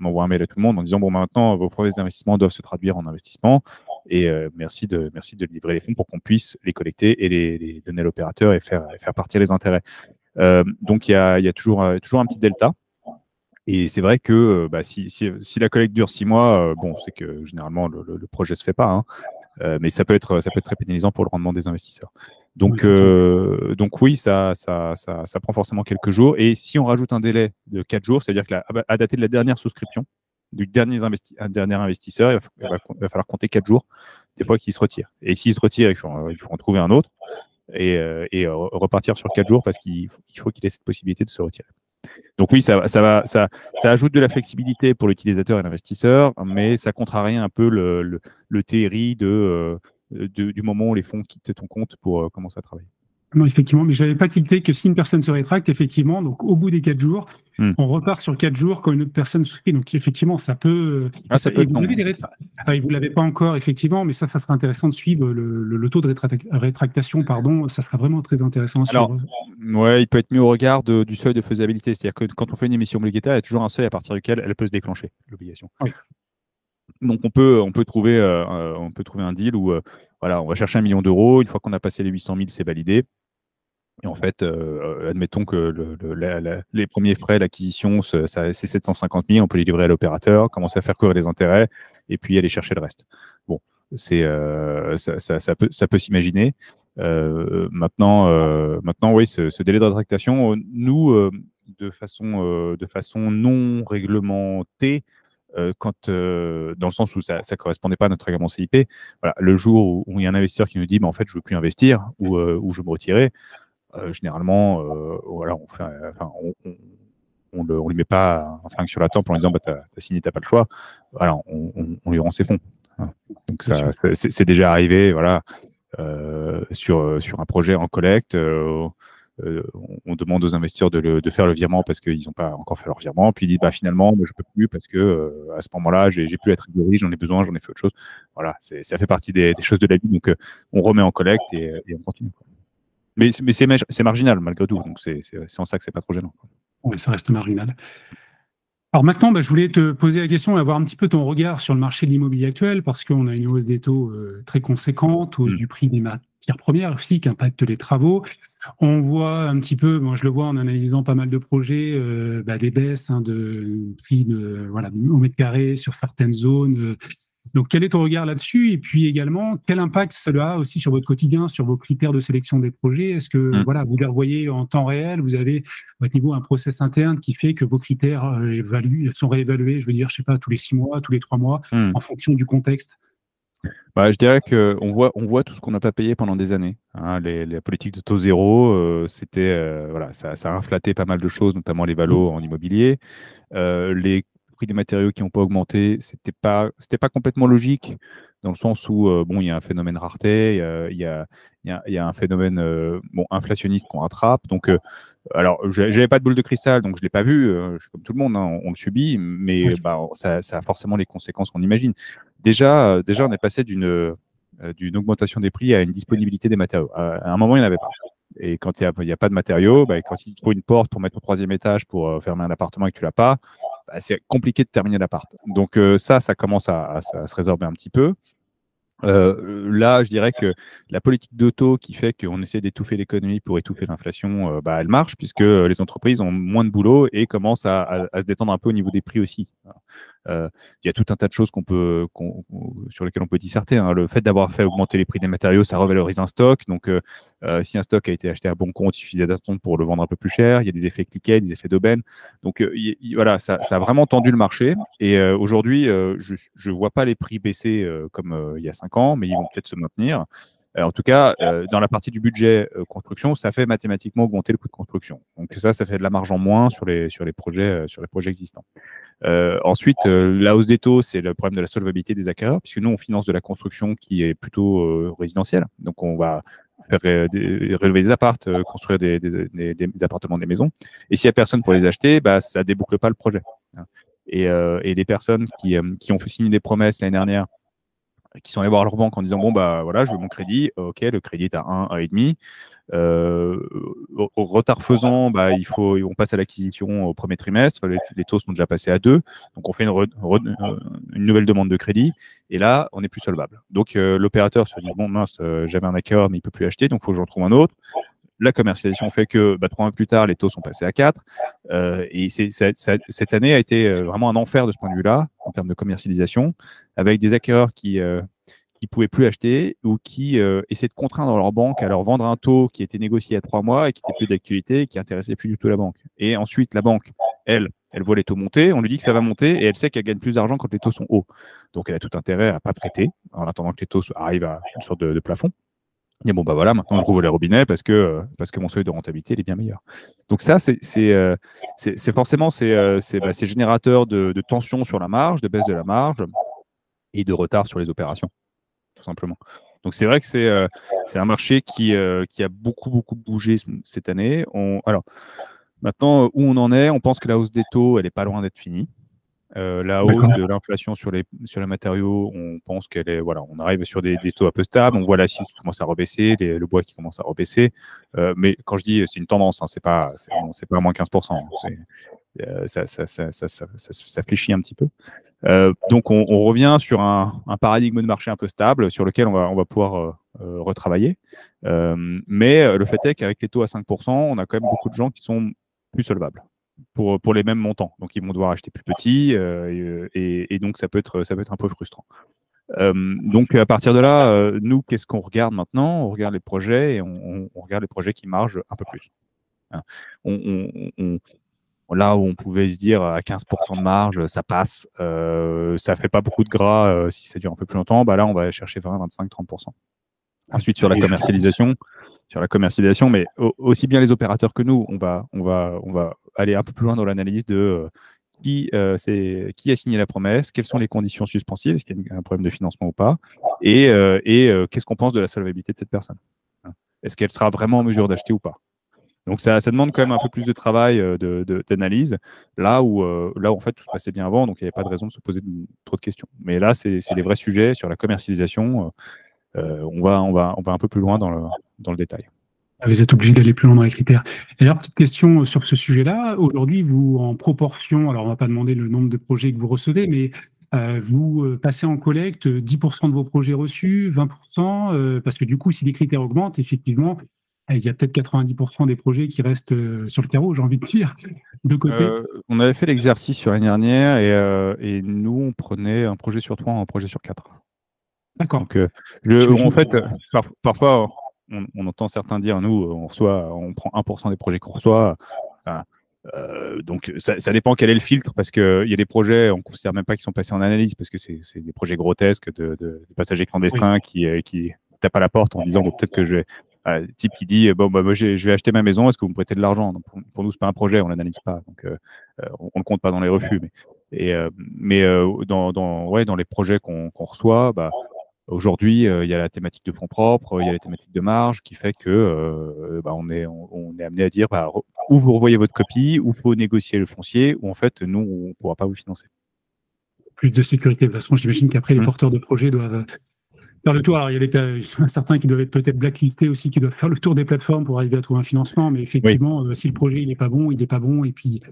Speaker 2: envoie un mail à tout le monde en disant bon, maintenant, vos promesses d'investissement doivent se traduire en investissement, et merci de livrer les fonds pour qu'on puisse les collecter et les donner à l'opérateur et faire partir les intérêts. Donc, il y a toujours un petit delta. Et c'est vrai que si la collecte dure 6 mois, bon, c'est que généralement le projet se fait pas, hein. Mais ça peut être très pénalisant pour le rendement des investisseurs. Donc oui, ça prend forcément quelques jours. Et si on rajoute un délai de 4 jours, c'est-à-dire qu'à dater de la dernière souscription du dernier investisseur, il va falloir compter 4 jours, des fois qu'il se retire. Et s'il se retire, il faut en trouver un autre et repartir sur 4 jours parce qu'il faut qu'il ait cette possibilité de se retirer. Donc oui, ça ajoute de la flexibilité pour l'utilisateur et l'investisseur, mais ça contrarie un peu le TRI du moment où les fonds quittent ton compte pour commencer à travailler.
Speaker 1: Non, effectivement, mais je n'avais pas tilté que si une personne se rétracte, effectivement, donc au bout des 4 jours, on repart sur 4 jours quand une autre personne souscrit. Donc effectivement, ça peut.
Speaker 2: Ça peut être
Speaker 1: vous avez des vous ne l'avez pas encore, effectivement, mais ça sera intéressant de suivre le taux de rétractation, pardon. Ça sera vraiment très intéressant à suivre.
Speaker 2: Alors, ouais, il peut être mis au regard du seuil de faisabilité. C'est-à-dire que quand on fait une émission obligataire, il y a toujours un seuil à partir duquel elle peut se déclencher, l'obligation.
Speaker 1: Oui.
Speaker 2: Donc on peut trouver un deal où voilà, on va chercher 1 million d'euros. Une fois qu'on a passé les 800 000, c'est validé. Et en fait, admettons que les premiers frais d'acquisition, c'est 750 000, on peut les livrer à l'opérateur, commencer à faire courir les intérêts, et puis aller chercher le reste. Bon, ça peut s'imaginer. Maintenant, oui, ce délai de rétractation, nous, de façon non réglementée, dans le sens où ça ne correspondait pas à notre règlement CIP. Voilà, le jour où il y a un investisseur qui nous dit, bah, en fait, je ne veux plus investir ou je veux me retirer, généralement, voilà, on lui met pas un flingue sur la tempe en lui disant, bah, t'as signé, t'as pas le choix. Voilà, on lui rend ses fonds. Voilà. Donc ça, c'est déjà arrivé, voilà, sur un projet en collecte. On demande aux investisseurs de faire le virement parce qu'ils n'ont pas encore fait leur virement. Puis ils disent, bah, finalement, moi, je ne peux plus parce que à ce moment-là, j'ai plus la trésorerie, j'en ai besoin, j'en ai fait autre chose. Voilà, ça fait partie des choses de la vie. Donc, on remet en collecte et on continue. Mais c'est marginal malgré tout. Donc, c'est en ça que c'est pas trop gênant.
Speaker 1: Oui, ça reste marginal. Alors maintenant, je voulais te poser la question et avoir un petit peu ton regard sur le marché de l'immobilier actuel, parce qu'on a une hausse des taux très conséquente, hausse du prix des matières premières aussi, qui impacte les travaux. On voit un petit peu, moi je le vois en analysant pas mal de projets, des baisses de prix au mètre carré sur certaines zones. Donc, quel est ton regard là-dessus? Et puis également, quel impact cela a aussi sur votre quotidien, sur vos critères de sélection des projets? Est-ce que vous les revoyez en temps réel? Vous avez, à votre niveau, un process interne qui fait que vos critères sont réévalués, je veux dire, je sais pas, tous les 6 mois, tous les 3 mois, en fonction du contexte?
Speaker 2: Je dirais qu'on voit tout ce qu'on n'a pas payé pendant des années. Hein. Les politiques de taux zéro, voilà, ça a inflaté pas mal de choses, notamment les valos en immobilier. Les prix des matériaux qui n'ont pas augmenté, c'était pas complètement logique, dans le sens où il y a un phénomène rareté, il y a un phénomène inflationniste qu'on rattrape. Donc, alors, j'avais pas de boule de cristal, donc je l'ai pas vu. Je suis comme tout le monde, hein, on le subit, mais ça a forcément les conséquences qu'on imagine. Déjà, on est passé d'une augmentation des prix à une disponibilité des matériaux. À un moment, il n'y en avait pas. Et quand il n'y a pas de matériaux, quand il faut une porte pour mettre au 3e étage pour fermer un appartement et que tu l'as pas, c'est compliqué de terminer l'appart. Donc ça commence à se résorber un petit peu. Là, je dirais que la politique d'auto qui fait qu'on essaie d'étouffer l'économie pour étouffer l'inflation, elle marche puisque les entreprises ont moins de boulot et commencent à se détendre un peu au niveau des prix aussi. Il y a tout un tas de choses sur lesquelles on peut disserter. Hein. Le fait d'avoir fait augmenter les prix des matériaux, ça revalorise un stock. Donc, si un stock a été acheté à bon compte, il suffisait d'attendre pour le vendre un peu plus cher. Il y a des effets cliquets, des effets d'aubaine. Donc, voilà, ça a vraiment tendu le marché. Et aujourd'hui, je ne vois pas les prix baisser comme il y a 5 ans, mais ils vont peut-être se maintenir. En tout cas, dans la partie du budget construction, ça fait mathématiquement augmenter le coût de construction. Donc ça fait de la marge en moins sur les projets existants. Ensuite, la hausse des taux, c'est le problème de la solvabilité des acquéreurs, puisque nous, on finance de la construction qui est plutôt résidentielle. Donc, on va faire relever des apparts, construire des appartements, des maisons. Et s'il n'y a personne pour les acheter, ça ne déboucle pas le projet. Et les personnes qui ont fait signer des promesses l'année dernière, qui sont allés voir leur banque en disant, bon, voilà, je veux mon crédit. OK, le crédit est à 1, 1,5. Au retard faisant, on passe à l'acquisition au premier trimestre. Les taux sont déjà passés à 2. Donc, on fait une nouvelle demande de crédit. Et là, on n'est plus solvable. Donc, l'opérateur se dit, bon, mince, j'avais un acquéreur, mais il ne peut plus acheter. Donc, il faut que j'en trouve un autre. La commercialisation fait que 3 mois plus tard, les taux sont passés à 4. Et cette année a été vraiment un enfer de ce point de vue-là, en termes de commercialisation, avec des acquéreurs qui ne pouvaient plus acheter ou qui essaient de contraindre leur banque à leur vendre un taux qui était négocié il y a 3 mois et qui n'était plus d'actualité et qui n'intéressait plus du tout la banque. Et ensuite, la banque, elle voit les taux monter, on lui dit que ça va monter et elle sait qu'elle gagne plus d'argent quand les taux sont hauts. Donc, elle a tout intérêt à ne pas prêter en attendant que les taux arrivent à une sorte de plafond. Et bon, voilà, maintenant, je rouvre les robinets parce que mon seuil de rentabilité il est bien meilleur. Donc ça, c'est forcément c'est générateur de tension sur la marge, de baisse de la marge et de retard sur les opérations, tout simplement. Donc c'est vrai que c'est un marché qui a beaucoup bougé cette année. Alors, maintenant, où on en est, on pense que la hausse des taux, elle n'est pas loin d'être finie. La hausse de l'inflation sur les matériaux, on pense qu'elle est, voilà, on arrive sur des taux un peu stables. On voit l'acier qui commence à rebaisser, le bois qui commence à rebaisser. Mais quand je dis c'est une tendance, hein, c'est pas à moins 15%. Ça fléchit un petit peu. Donc on revient sur un paradigme de marché un peu stable sur lequel on va pouvoir retravailler. Mais le fait est qu'avec les taux à 5%, on a quand même beaucoup de gens qui sont plus solvables pour les mêmes montants. Donc, ils vont devoir acheter plus petit et donc, ça peut être un peu frustrant. Donc, à partir de là, nous, qu'est-ce qu'on regarde maintenant? On regarde les projets et on regarde les projets qui margent un peu plus. Hein. là où on pouvait se dire à 15% de marge, ça passe, ça fait pas beaucoup de gras si ça dure un peu plus longtemps, bah là, on va aller chercher 20, 25, 30%. Ensuite, sur la commercialisation, mais aussi bien les opérateurs que nous, on va aller un peu plus loin dans l'analyse de qui a signé la promesse, quelles sont les conditions suspensives, est-ce qu'il y a un problème de financement ou pas, et qu'est-ce qu'on pense de la solvabilité de cette personne. Est-ce qu'elle sera vraiment en mesure d'acheter ou pas? Donc ça demande quand même un peu plus de travail d'analyse, là où en fait tout se passait bien avant, donc il n'y avait pas de raison de se poser trop de questions. Mais là, c'est des vrais sujets sur la commercialisation. On va un peu plus loin dans le détail.
Speaker 1: Vous êtes obligé d'aller plus loin dans les critères. Et alors, petite question sur ce sujet-là. Aujourd'hui, vous, en proportion, alors on ne va pas demander le nombre de projets que vous recevez, mais vous passez en collecte 10% de vos projets reçus, 20%, parce que du coup, si les critères augmentent, effectivement, il y a peut-être 90% des projets qui restent sur le carreau, j'ai envie de dire, de côté.
Speaker 2: On avait fait l'exercice sur l'année dernière et nous, on prenait un projet sur 3, un projet sur 4.
Speaker 1: D'accord.
Speaker 2: Donc, en fait, parfois, on entend certains dire, nous, on prend 1% des projets qu'on reçoit. Donc, ça dépend quel est le filtre, parce qu'il y a des projets, on ne considère même pas qu'ils sont passés en analyse, parce que c'est des projets grotesques de passagers clandestins qui tapent à la porte en disant, bon, peut-être que je vais... type qui dit, bon, bah, moi, je vais acheter ma maison, est-ce que vous me prêtez de l'argent? Pour nous, ce n'est pas un projet, on ne l'analyse pas. Donc, on ne le compte pas dans les refus. Mais dans les projets qu'on reçoit, bah, aujourd'hui, il y a la thématique de fonds propres, il y a la thématique de marge qui fait que on est amené à dire ou vous revoyez votre copie, ou il faut négocier le foncier, ou en fait, nous, on ne pourra pas vous financer.
Speaker 1: Plus de sécurité. De toute façon, j'imagine qu'après, les porteurs de projets doivent faire le tour. Alors, il y a certains qui doivent être peut-être blacklistés aussi, qui doivent faire le tour des plateformes pour arriver à trouver un financement. Mais effectivement, si le projet il n'est pas bon, il n'est pas bon. Et puis,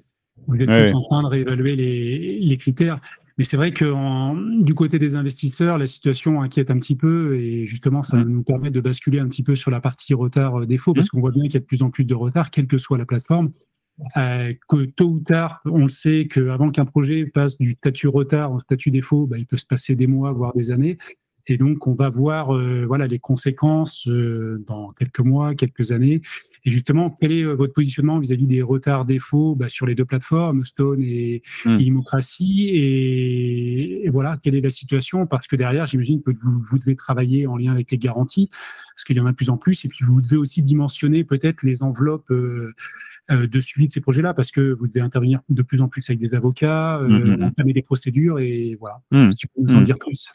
Speaker 1: vous êtes tous en train de réévaluer les critères. Mais c'est vrai que du côté des investisseurs, la situation inquiète un petit peu. Et justement, ça nous permet de basculer un petit peu sur la partie retard-défaut, parce qu'on voit bien qu'il y a de plus en plus de retard, quelle que soit la plateforme. Que tôt ou tard, on le sait qu'avant qu'un projet passe du statut retard en statut défaut, il peut se passer des mois, voire des années. Et donc, on va voir les conséquences dans quelques mois, quelques années. Et justement, quel est votre positionnement vis-à-vis des retards défauts sur les deux plateformes, Stone et Immocracy, et voilà, quelle est la situation? Parce que derrière, j'imagine que vous devez travailler en lien avec les garanties, parce qu'il y en a de plus en plus, et puis vous devez aussi dimensionner peut-être les enveloppes de suivi de ces projets-là, parce que vous devez intervenir de plus en plus avec des avocats, entamer des procédures, et voilà. Si tu peux nous en dire plus.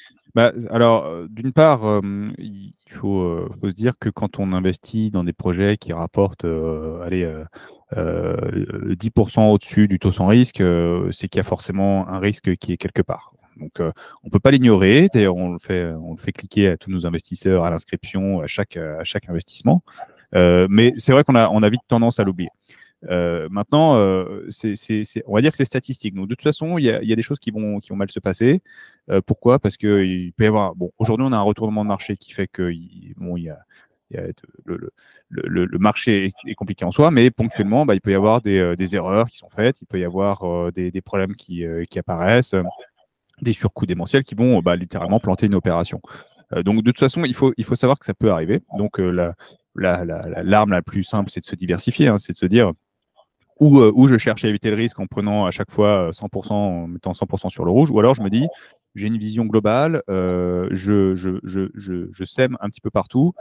Speaker 2: Alors, d'une part, il faut se dire que quand on investit dans des projets qui rapportent 10% au-dessus du taux sans risque, c'est qu'il y a forcément un risque qui est quelque part. Donc, on ne peut pas l'ignorer. D'ailleurs, on le fait cliquer à tous nos investisseurs à l'inscription, à chaque investissement. Mais c'est vrai qu'on a vite tendance à l'oublier. Maintenant, on va dire que c'est statistique. Donc, de toute façon, il y a des choses qui vont mal se passer. Pourquoi? Parce qu'il peut y avoir... Bon, aujourd'hui, on a un retournement de marché qui fait que le marché est compliqué en soi, mais ponctuellement, il peut y avoir des erreurs qui sont faites, il peut y avoir des problèmes qui apparaissent, des surcoûts démentiels qui vont littéralement planter une opération. Donc, de toute façon, il faut savoir que ça peut arriver. Donc, l'arme la plus simple, c'est de se diversifier, hein, c'est de se dire... Ou je cherche à éviter le risque en prenant à chaque fois 100%, en mettant 100% sur le rouge, ou alors je me dis, j'ai une vision globale, je sème un petit peu partout.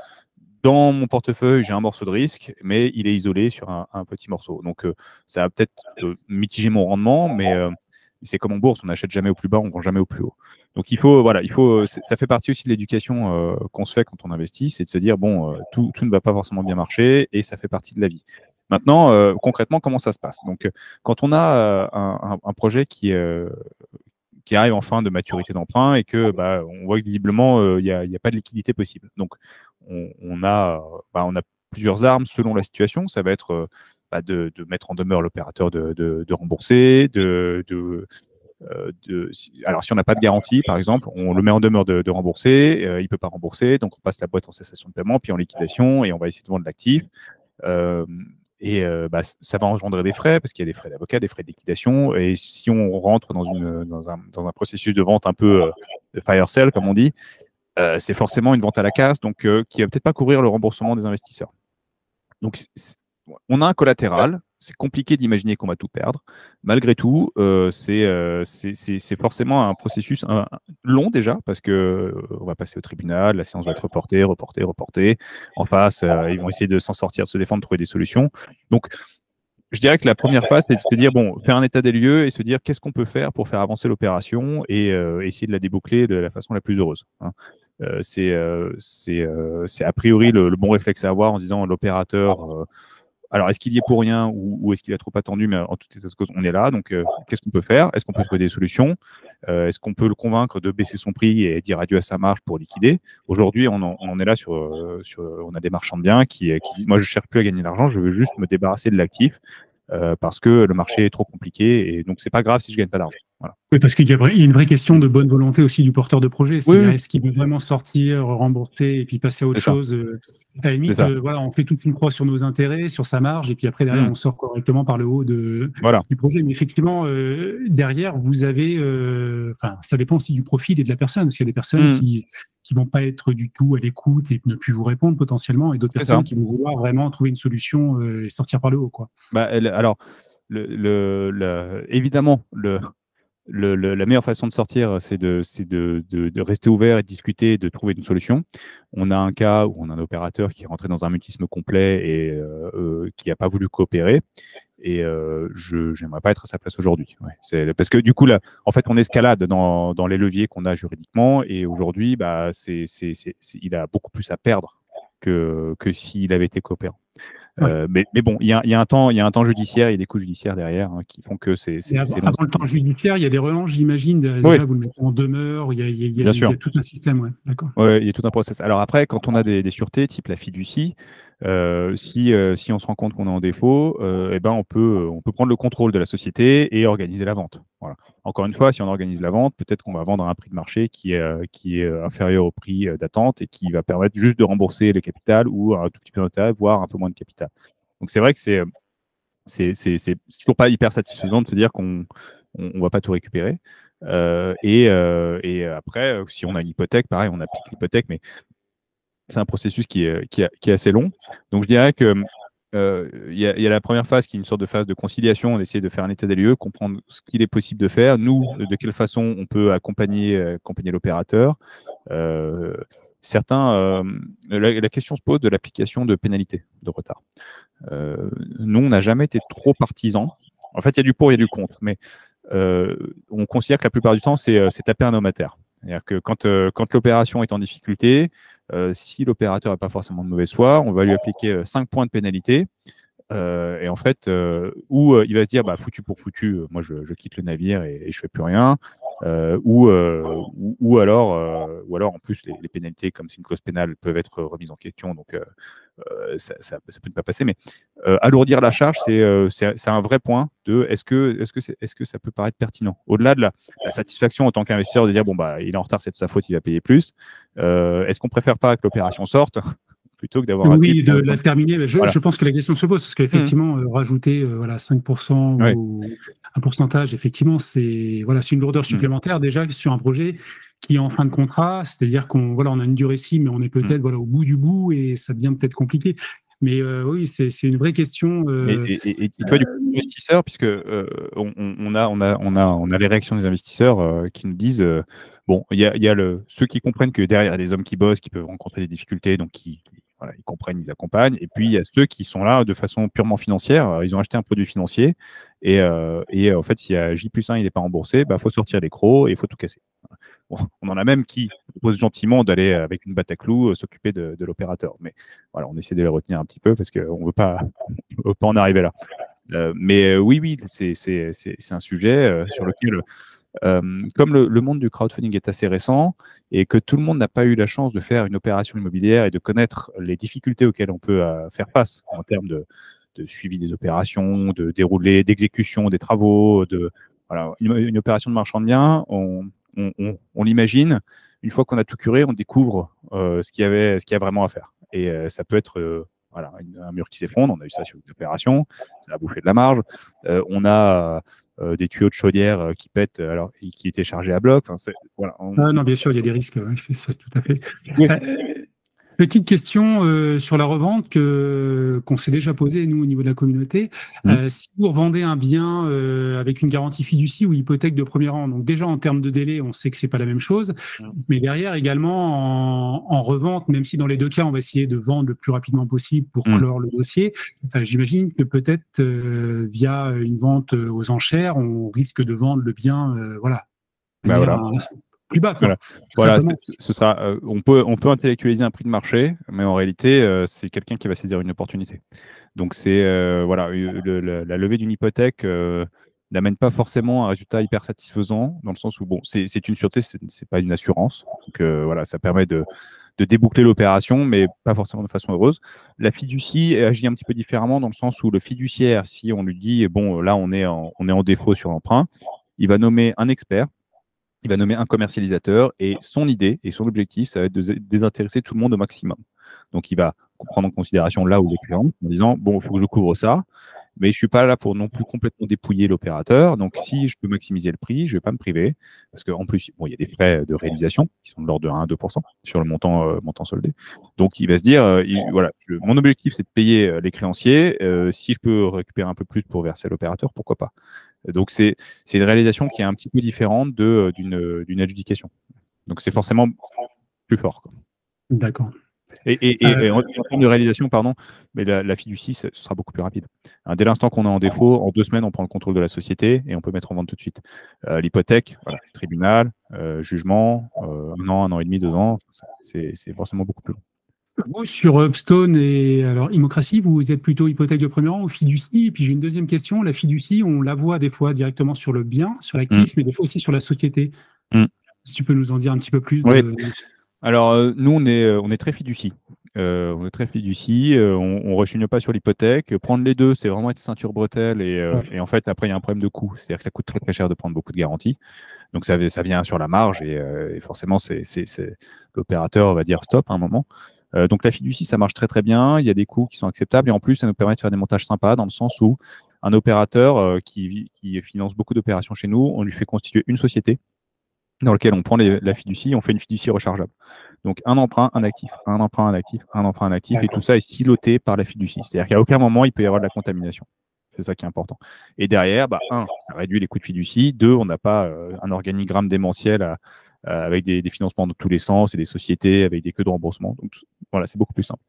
Speaker 2: Dans mon portefeuille, j'ai un morceau de risque, mais il est isolé sur un petit morceau. Donc, ça va peut-être mitiger mon rendement, mais c'est comme en bourse, on n'achète jamais au plus bas, on ne vend jamais au plus haut. Donc, ça fait partie aussi de l'éducation qu'on se fait quand on investit, c'est de se dire, bon, tout ne va pas forcément bien marcher, et ça fait partie de la vie. Maintenant, concrètement, comment ça se passe? Donc, quand on a un projet qui arrive en fin de maturité d'emprunt et que on voit que visiblement, il n'y a pas de liquidité possible. Donc, on a plusieurs armes selon la situation. Ça va être de mettre en demeure l'opérateur de rembourser, alors, si on n'a pas de garantie, par exemple, on le met en demeure de rembourser, il ne peut pas rembourser, donc on passe la boîte en cessation de paiement, puis en liquidation, et on va essayer de vendre l'actif. Ça va engendrer des frais, parce qu'il y a des frais d'avocat, des frais de liquidation, et si on rentre dans un processus de vente un peu de fire sale, comme on dit, c'est forcément une vente à la casse, donc qui ne va peut-être pas couvrir le remboursement des investisseurs. Donc, on a un collatéral c'est compliqué d'imaginer qu'on va tout perdre. Malgré tout, c'est forcément un processus long déjà, parce que on va passer au tribunal, la séance va être reportée, reportée, reportée. En face, ils vont essayer de s'en sortir, de se défendre, trouver des solutions. Donc, je dirais que la première phase, c'est de se dire, bon, faire un état des lieux et se dire qu'est-ce qu'on peut faire pour faire avancer l'opération et essayer de la déboucler de la façon la plus heureuse. Hein. C'est a priori le bon réflexe à avoir en disant l'opérateur, alors est-ce qu'il y est pour rien ou est-ce qu'il a trop attendu, mais en tout état de cause, on est là, donc qu'est-ce qu'on peut faire? Est-ce qu'on peut trouver des solutions? Est-ce qu'on peut le convaincre de baisser son prix et dire adieu à sa marge pour liquider? Aujourd'hui, on en est là on a des marchands de biens qui disent, moi je ne cherche plus à gagner de l'argent, je veux juste me débarrasser de l'actif parce que le marché est trop compliqué et donc c'est pas grave si je gagne pas d'argent. Voilà.
Speaker 1: Oui, parce qu'il y a une vraie question de bonne volonté aussi du porteur de projet. C'est-à-dire,
Speaker 2: Oui.
Speaker 1: est-ce qu'il veut vraiment sortir, rembourser et puis passer à autre chose? À la limite, voilà, on fait toute une croix sur nos intérêts, sur sa marge, et puis après, derrière, on sort correctement par le haut du projet. Mais effectivement, derrière, vous avez... Enfin, ça dépend aussi du profil et de la personne, parce qu'il y a des personnes qui vont pas être du tout à l'écoute et ne plus vous répondre potentiellement, et d'autres personnes qui vont vouloir vraiment trouver une solution et sortir par le haut, quoi.
Speaker 2: Bah, alors, évidemment, la meilleure façon de sortir, c'est de rester ouvert et de discuter et de trouver une solution. On a un cas où on a un opérateur qui est rentré dans un mutisme complet et qui n'a pas voulu coopérer. Et je n'aimerais pas être à sa place aujourd'hui. Ouais. Parce que du coup, là, en fait, on escalade dans les leviers qu'on a juridiquement. Et aujourd'hui, bah, il a beaucoup plus à perdre que s'il avait été coopérant. Ouais. Mais bon, il y a un temps judiciaire, il y a des coûts judiciaires derrière qui font que c'est
Speaker 1: avant le temps judiciaire, il y a des relances, j'imagine. Déjà, vous le mettez en demeure, il y a tout un système. Ouais. D'accord.
Speaker 2: Ouais, il y a tout un process. Alors après, quand on a des sûretés, type la fiducie, si on se rend compte qu'on est en défaut, ben on peut prendre le contrôle de la société et organiser la vente. Voilà. Encore une fois, si on organise la vente, peut-être qu'on va vendre à un prix de marché qui est inférieur au prix d'attente et qui va permettre juste de rembourser le capital ou un tout petit peu d'intérêt, voire un peu moins de capital. Donc c'est vrai que c'est toujours pas hyper satisfaisant de se dire qu'on ne va pas tout récupérer. Et après, si on a une hypothèque, pareil, on applique l'hypothèque, mais c'est un processus qui est assez long. Donc je dirais que y a la première phase qui est une sorte de phase de conciliation. On essaie de faire un état des lieux, comprendre ce qu'il est possible de faire, nous, de quelle façon on peut accompagner l'opérateur. La question se pose de l'application de pénalités de retard. Nous, on n'a jamais été trop partisans. En fait, il y a du pour, il y a du contre, mais on considère que la plupart du temps, c'est taper un homme à terre. C'est-à-dire que quand l'opération est en difficulté, si l'opérateur n'a pas forcément de mauvaise foi, on va lui appliquer 5 points de pénalité. Et en fait, il va se dire, bah, foutu pour foutu, moi je quitte le navire et je fais plus rien. Ou alors en plus les pénalités, comme c'est une clause pénale, peuvent être remises en question, donc ça peut ne pas passer. Mais alourdir la charge, c'est un vrai point de est-ce que ça peut paraître pertinent au-delà de la satisfaction en tant qu'investisseur de dire bon bah il est en retard, c'est de sa faute, il va payer plus. Est-ce qu'on préfère pas que l'opération sorte plutôt que d'avoir
Speaker 1: de la terminer? Je pense que la question se pose parce qu'effectivement, rajouter 5% ou un pourcentage, effectivement, c'est une lourdeur supplémentaire déjà sur un projet qui est en fin de contrat, c'est-à-dire qu'on on a une durée cible, mais on est peut-être au bout du bout et ça devient peut-être compliqué. Mais oui, c'est une vraie question.
Speaker 2: Et toi, du coup, investisseur, puisque on a les réactions des investisseurs qui nous disent bon, il y a ceux qui comprennent que derrière, il y a des hommes qui bossent, qui peuvent rencontrer des difficultés, donc voilà, ils comprennent, ils accompagnent. Et puis, il y a ceux qui sont là de façon purement financière. Ils ont acheté un produit financier. Et en fait, s'il y a J+1, il n'est pas remboursé, il faut sortir les crocs et il faut tout casser. Bon, on en a même qui proposent gentiment d'aller avec une batte à clous s'occuper de l'opérateur. Mais voilà, on essaie de les retenir un petit peu parce qu'on ne veut pas en arriver là. Mais oui, c'est un sujet sur lequel... comme le monde du crowdfunding est assez récent et que tout le monde n'a pas eu la chance de faire une opération immobilière et de connaître les difficultés auxquelles on peut faire face en termes de suivi des opérations, de déroulé, d'exécution des travaux, voilà, une opération de marchand de biens, on l'imagine. Une fois qu'on a tout curé, on découvre ce qu'il y a vraiment à faire. Et ça peut être un mur qui s'effondre. On a eu ça sur une opération, ça a bouffé de la marge. On a des tuyaux de chaudière qui pètent qui étaient chargés à bloc. Enfin,
Speaker 1: non, bien sûr, il y a des risques. Je fais ça tout à fait. Oui. Petite question sur la revente qu'on s'est déjà posée, nous, au niveau de la communauté. Si vous revendez un bien avec une garantie fiducie ou hypothèque de premier rang, donc déjà en termes de délai, on sait que c'est pas la même chose, mais derrière également en revente, même si dans les deux cas, on va essayer de vendre le plus rapidement possible pour clore le dossier, j'imagine que peut-être via une vente aux enchères, on risque de vendre le bien, voilà, plus bas, quoi.
Speaker 2: Voilà, c'est ça. On peut intellectualiser un prix de marché, mais en réalité, c'est quelqu'un qui va saisir une opportunité. Donc, c'est voilà, la levée d'une hypothèque n'amène pas forcément un résultat hyper satisfaisant, dans le sens où, bon, c'est une sûreté, c'est pas une assurance. Donc, voilà, ça permet de déboucler l'opération, mais pas forcément de façon heureuse. La fiducie agit un petit peu différemment, dans le sens où le fiduciaire, si on lui dit, bon, là, on est en défaut sur l'emprunt, il va nommer un expert. Il va nommer un commercialisateur et son idée et son objectif, ça va être de désintéresser tout le monde au maximum. Donc, il va prendre en considération là où les créances en disant, bon, il faut que je couvre ça, mais je ne suis pas là pour non plus complètement dépouiller l'opérateur. Donc, si je peux maximiser le prix, je ne vais pas me priver. Parce qu'en plus, bon, il y a des frais de réalisation qui sont de l'ordre de 1 à 2% sur le montant soldé. Donc, il va se dire, voilà, mon objectif, c'est de payer les créanciers. Si je peux récupérer un peu plus pour verser à l'opérateur, pourquoi pas. Donc, c'est une réalisation qui est un petit peu différente d'une adjudication. Donc, c'est forcément plus fort, quoi.
Speaker 1: D'accord.
Speaker 2: Et en termes de réalisation, pardon, mais la fiducie, ce sera beaucoup plus rapide. Dès l'instant qu'on est en défaut, en 2 semaines, on prend le contrôle de la société et on peut mettre en vente tout de suite. L'hypothèque, voilà, tribunal, jugement, 1 an, 1 an et demi, 2 ans, c'est forcément beaucoup plus long.
Speaker 1: Vous, sur Upstone et alors Immocracy, vous êtes plutôt hypothèque de premier rang ou fiducie? Et puis j'ai une deuxième question. La fiducie, on la voit des fois directement sur le bien, sur l'actif, mais des fois aussi sur la société. Si tu peux nous en dire un petit peu plus.
Speaker 2: Oui. Alors, nous, on est très fiducie. On est très fiducie. On ne rechigne pas sur l'hypothèque. Prendre les deux, c'est vraiment être ceinture bretelle. Et en fait, après, il y a un problème de coût. C'est-à-dire que ça coûte très, très cher de prendre beaucoup de garanties. Donc, ça vient sur la marge. Et forcément, l'opérateur va dire stop à un moment. Donc, la fiducie, ça marche très, très bien. Il y a des coûts qui sont acceptables. Et en plus, ça nous permet de faire des montages sympas dans le sens où un opérateur qui finance beaucoup d'opérations chez nous, on lui fait constituer une société dans lequel on prend la fiducie, on fait une fiducie rechargeable. Donc, un emprunt, un actif, un emprunt, un actif, un emprunt, un actif, et tout ça est siloté par la fiducie. C'est-à-dire qu'à aucun moment, il peut y avoir de la contamination. C'est ça qui est important. Et derrière, ça réduit les coûts de fiducie. 2, on n'a pas un organigramme démentiel avec des financements dans tous les sens et des sociétés avec des queues de remboursement. Donc, voilà, c'est beaucoup plus simple.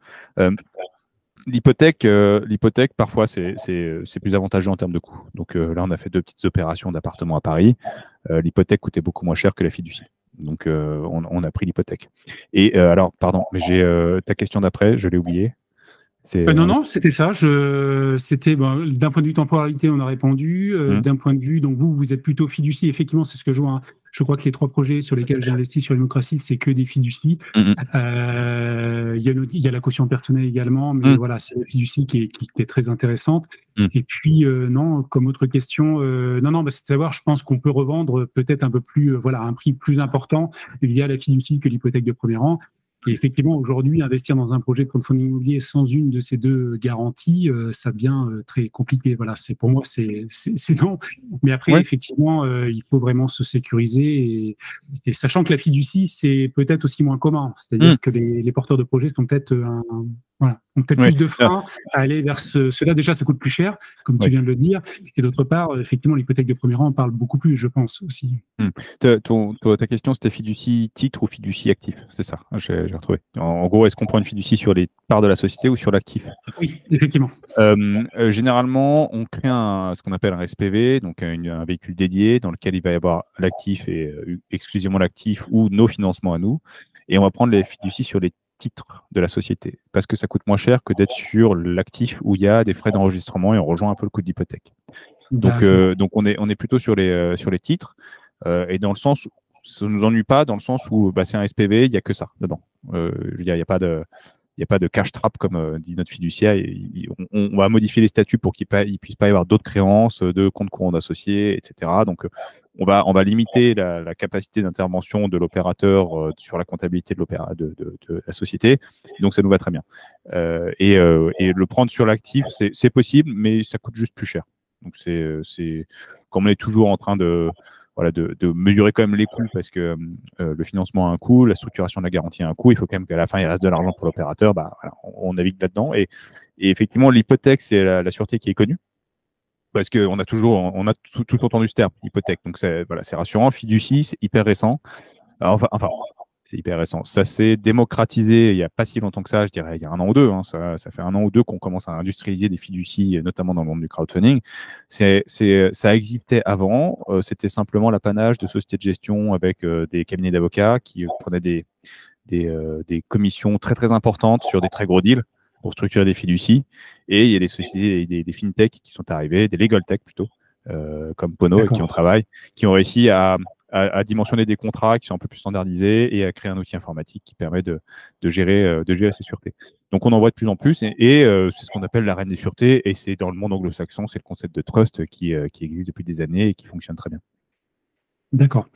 Speaker 2: L'hypothèque, parfois, c'est plus avantageux en termes de coûts. Donc là, on a fait 2 petites opérations d'appartements à Paris. L'hypothèque coûtait beaucoup moins cher que la fiducie. Donc, on a pris l'hypothèque. Et alors, pardon, mais j'ai ta question d'après, je l'ai oubliée.
Speaker 1: Non, c'était ça. C'était d'un point de vue temporalité, on a répondu. D'un point de vue, donc vous êtes plutôt fiducie. Effectivement, c'est ce que je vois. Je crois que les 3 projets sur lesquels j'ai investi sur Immocracy, c'est que des fiducies. Il y a la caution personnelle également, mais voilà, c'est la fiducie qui est très intéressante. Et puis, non, comme autre question, c'est de savoir, je pense qu'on peut revendre peut-être un peu plus, voilà, un prix plus important via la fiducie que l'hypothèque de premier rang. Et effectivement, aujourd'hui, investir dans un projet de crowdfunding immobilier sans une de ces 2 garanties, ça devient très compliqué. Voilà, pour moi, c'est non. Mais après, effectivement, il faut vraiment se sécuriser. Et sachant que la fiducie, c'est peut-être aussi moins commun. C'est-à-dire que les porteurs de projets sont peut-être ont peut-être plus de freins à aller vers cela. Déjà, ça coûte plus cher, comme tu viens de le dire. Et d'autre part, effectivement, l'hypothèque de premier rang en parle beaucoup plus, je pense aussi.
Speaker 2: Ta question, c'était fiducie titre ou fiducie actif, c'est ça, j'ai retrouvé. En gros, est-ce qu'on prend une fiducie sur les parts de la société ou sur l'actif?
Speaker 1: Oui, effectivement.
Speaker 2: Généralement, on crée ce qu'on appelle un SPV, donc un véhicule dédié dans lequel il va y avoir l'actif et exclusivement l'actif ou nos financements à nous. Et on va prendre les fiducies sur les titres de la société parce que ça coûte moins cher que d'être sur l'actif où il y a des frais d'enregistrement et on rejoint un peu le coût d'hypothèque. Donc on est plutôt sur les titres et dans le sens où ça ne nous ennuie pas, dans le sens où c'est un SPV, il n'y a que ça dedans. Il n'y a pas de cash trap comme dit notre fiduciaire. On va modifier les statuts pour qu'il ne puisse pas y avoir d'autres créances, de comptes courants d'associés, etc. Donc, on va limiter la capacité d'intervention de l'opérateur sur la comptabilité de la société. Donc, ça nous va très bien. Et le prendre sur l'actif, c'est possible, mais ça coûte juste plus cher. Donc, comme on est toujours en train de voilà, de mesurer quand même les coûts parce que le financement a un coût, la structuration de la garantie a un coût. Il faut quand même qu'à la fin, il reste de l'argent pour l'opérateur. Bah, voilà, on navigue là-dedans. Et effectivement, l'hypothèque, c'est la sûreté qui est connue. Parce qu'on a tous entendu ce terme, hypothèque. Donc, c'est rassurant. Fiducie, c'est hyper récent. Enfin, c'est hyper récent. Ça s'est démocratisé il n'y a pas si longtemps que ça, je dirais il y a 1 an ou 2. Hein. Ça fait 1 an ou 2 qu'on commence à industrialiser des fiducies, notamment dans le monde du crowdfunding. Ça existait avant. C'était simplement l'apanage de sociétés de gestion avec des cabinets d'avocats qui prenaient des commissions très, très importantes sur des très gros deals pour structurer des fiducies. Et il y a des sociétés, des fintechs qui sont arrivés, des legal tech plutôt, comme Pono, avec qui on travaille, qui ont réussi à dimensionner des contrats qui sont un peu plus standardisés et à créer un outil informatique qui permet de gérer ces sûretés. Donc, on en voit de plus en plus et c'est ce qu'on appelle la reine des sûretés et c'est dans le monde anglo-saxon, c'est le concept de trust qui existe depuis des années et qui fonctionne très bien.
Speaker 1: D'accord.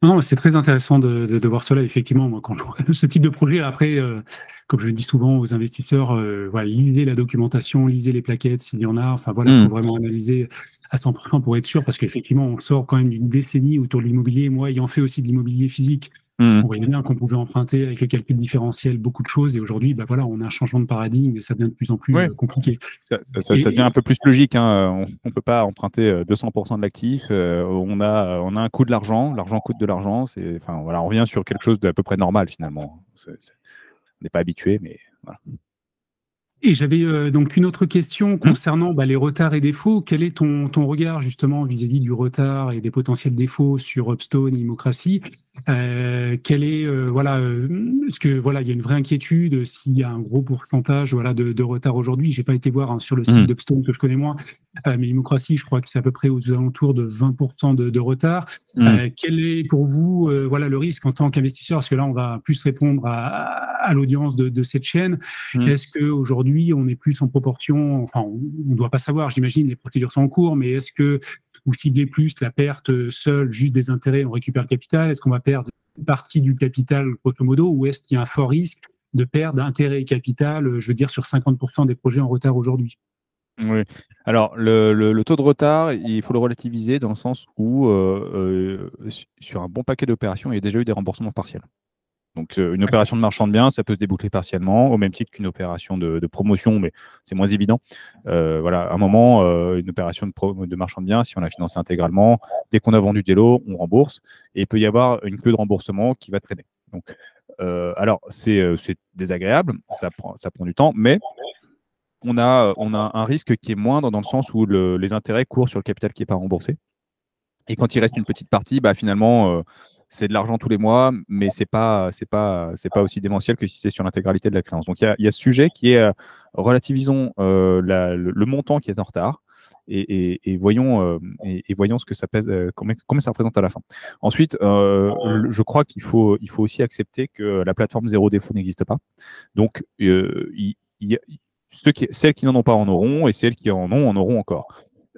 Speaker 1: Non, c'est très intéressant de voir cela. Effectivement, moi, quand je vois ce type de projet, après, comme je le dis souvent aux investisseurs, voilà, lisez la documentation, lisez les plaquettes s'il y en a. Enfin, voilà, il faut vraiment analyser à 100% pour être sûr, parce qu'effectivement, on sort quand même d'une décennie autour de l'immobilier. Moi, ayant fait aussi de l'immobilier physique, on voyait bien qu'on pouvait emprunter avec le calcul différentiel beaucoup de choses. Et aujourd'hui, bah voilà, on a un changement de paradigme et ça devient de plus en plus compliqué.
Speaker 2: Ça devient un peu plus logique. Hein. On ne peut pas emprunter 200% de l'actif. On a un coût de l'argent. L'argent coûte de l'argent. Voilà, on revient sur quelque chose d'à peu près normal finalement. On n'est pas habitué, mais voilà.
Speaker 1: Et j'avais donc une autre question concernant les retards et défauts. Quel est ton regard justement vis-à-vis du retard et des potentiels défauts sur Upstone et Immocracy? Quel est est-ce que il y a une vraie inquiétude s'il y a un gros pourcentage de retard aujourd'hui? J'ai pas été voir sur le site d'Upstone que je connais moins, mais Immocracy, je crois que c'est à peu près aux alentours de 20% de retard. Quel est pour vous le risque en tant qu'investisseur? Parce que là, on va plus répondre à l'audience de cette chaîne. Est-ce qu'aujourd'hui, on est plus en proportion, enfin, on ne doit pas savoir, j'imagine, les procédures sont en cours, mais est-ce que vous ciblez plus la perte seule, juste des intérêts, on récupère le capital? Est-ce qu'on va perdre une partie du capital, grosso modo, ou est-ce qu'il y a un fort risque de perdre intérêt et capital, je veux dire, sur 50% des projets en retard aujourd'hui?
Speaker 2: Oui. Alors, le taux de retard, il faut le relativiser dans le sens où, sur un bon paquet d'opérations, il y a déjà eu des remboursements partiels. Donc, une opération de marchand de biens, ça peut se déboucler partiellement, au même titre qu'une opération de promotion, mais c'est moins évident. À un moment, une opération de marchand de biens, si on la finance intégralement, dès qu'on a vendu des lots, on rembourse, et il peut y avoir une queue de remboursement qui va traîner. Donc, alors, c'est désagréable, ça prend du temps, mais on a un risque qui est moindre dans le sens où les intérêts courent sur le capital qui n'est pas remboursé. Et quand il reste une petite partie, finalement, c'est de l'argent tous les mois, mais c'est pas aussi démentiel que si c'est sur l'intégralité de la créance. Donc il y a ce sujet qui est relativisons le montant qui est en retard et voyons ce que ça pèse, combien ça représente à la fin. Ensuite, je crois qu'il faut aussi accepter que la plateforme zéro défaut n'existe pas. Donc celles qui n'en ont pas en auront et celles qui en auront encore.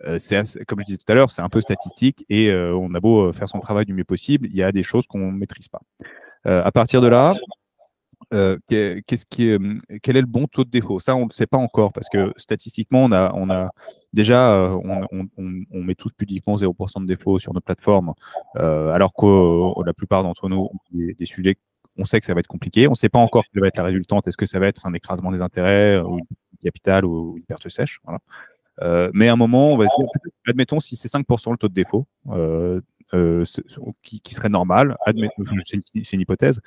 Speaker 2: Comme je disais tout à l'heure, c'est un peu statistique et on a beau faire son travail du mieux possible, il y a des choses qu'on ne maîtrise pas. À partir de là, quel est le bon taux de défaut? Ça, on ne le sait pas encore parce que statistiquement, on met tous pudiquement 0% de défaut sur nos plateformes, alors que la plupart d'entre nous ont des sujets, on sait que ça va être compliqué. On ne sait pas encore quelle va être la résultante. Est-ce que ça va être un écrasement des intérêts, ou une capital ou une perte sèche? Voilà. Mais à un moment, on va se dire, admettons, si c'est 5% le taux de défaut, qui serait normal, c'est une hypothèse,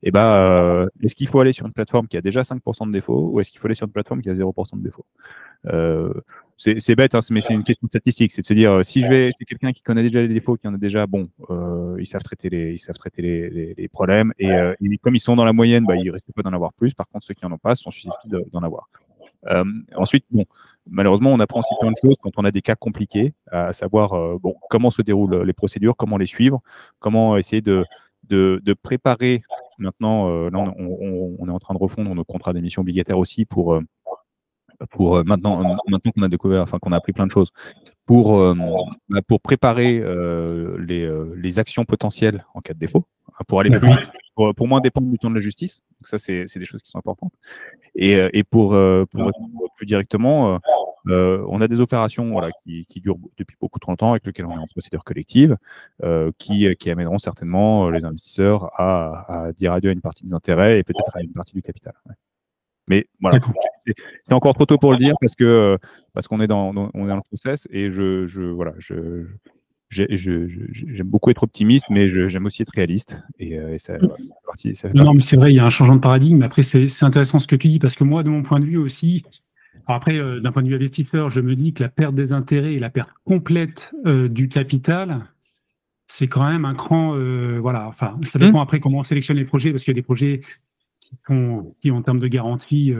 Speaker 2: et est-ce qu'il faut aller sur une plateforme qui a déjà 5% de défaut ou est-ce qu'il faut aller sur une plateforme qui a 0% de défaut? C'est bête, hein, mais c'est une question de statistique. C'est de se dire, si je vais chez quelqu'un qui connaît déjà les défauts, qui en a déjà, ils savent traiter les problèmes, et comme ils sont dans la moyenne, il ne risquent pas d'en avoir plus. Par contre, ceux qui n'en ont pas sont susceptibles d'en avoir. Ensuite, malheureusement, on apprend aussi plein de choses quand on a des cas compliqués, à savoir comment se déroulent les procédures, comment les suivre, comment essayer de préparer. Maintenant, là, on est en train de refondre nos contrats d'émission obligataires aussi pour maintenant qu'on a découvert, enfin qu'on a appris plein de choses, pour préparer les actions potentielles en cas de défaut, pour aller plus vite, pour moins dépendre du temps de la justice. Donc ça, c'est des choses qui sont importantes. Et pour répondre plus directement, On a des opérations voilà, qui durent depuis beaucoup trop longtemps, avec lesquelles on est en procédure collective, qui amèneront certainement les investisseurs à dire adieu à une partie des intérêts et peut-être à une partie du capital. Ouais. Mais voilà, c'est encore trop tôt pour le dire parce qu'on est dans le process et voilà, j'aime beaucoup être optimiste, mais j'aime aussi être réaliste. Et ça fait partie.
Speaker 1: Non, mais c'est vrai, il y a un changement de paradigme. Après, c'est intéressant ce que tu dis, parce que moi, de mon point de vue aussi, alors après, d'un point de vue investisseur, je me dis que la perte des intérêts et la perte complète du capital, c'est quand même un cran. Voilà, enfin, ça dépend après comment on sélectionne les projets, parce qu'il y a des projets qui en termes de garantie,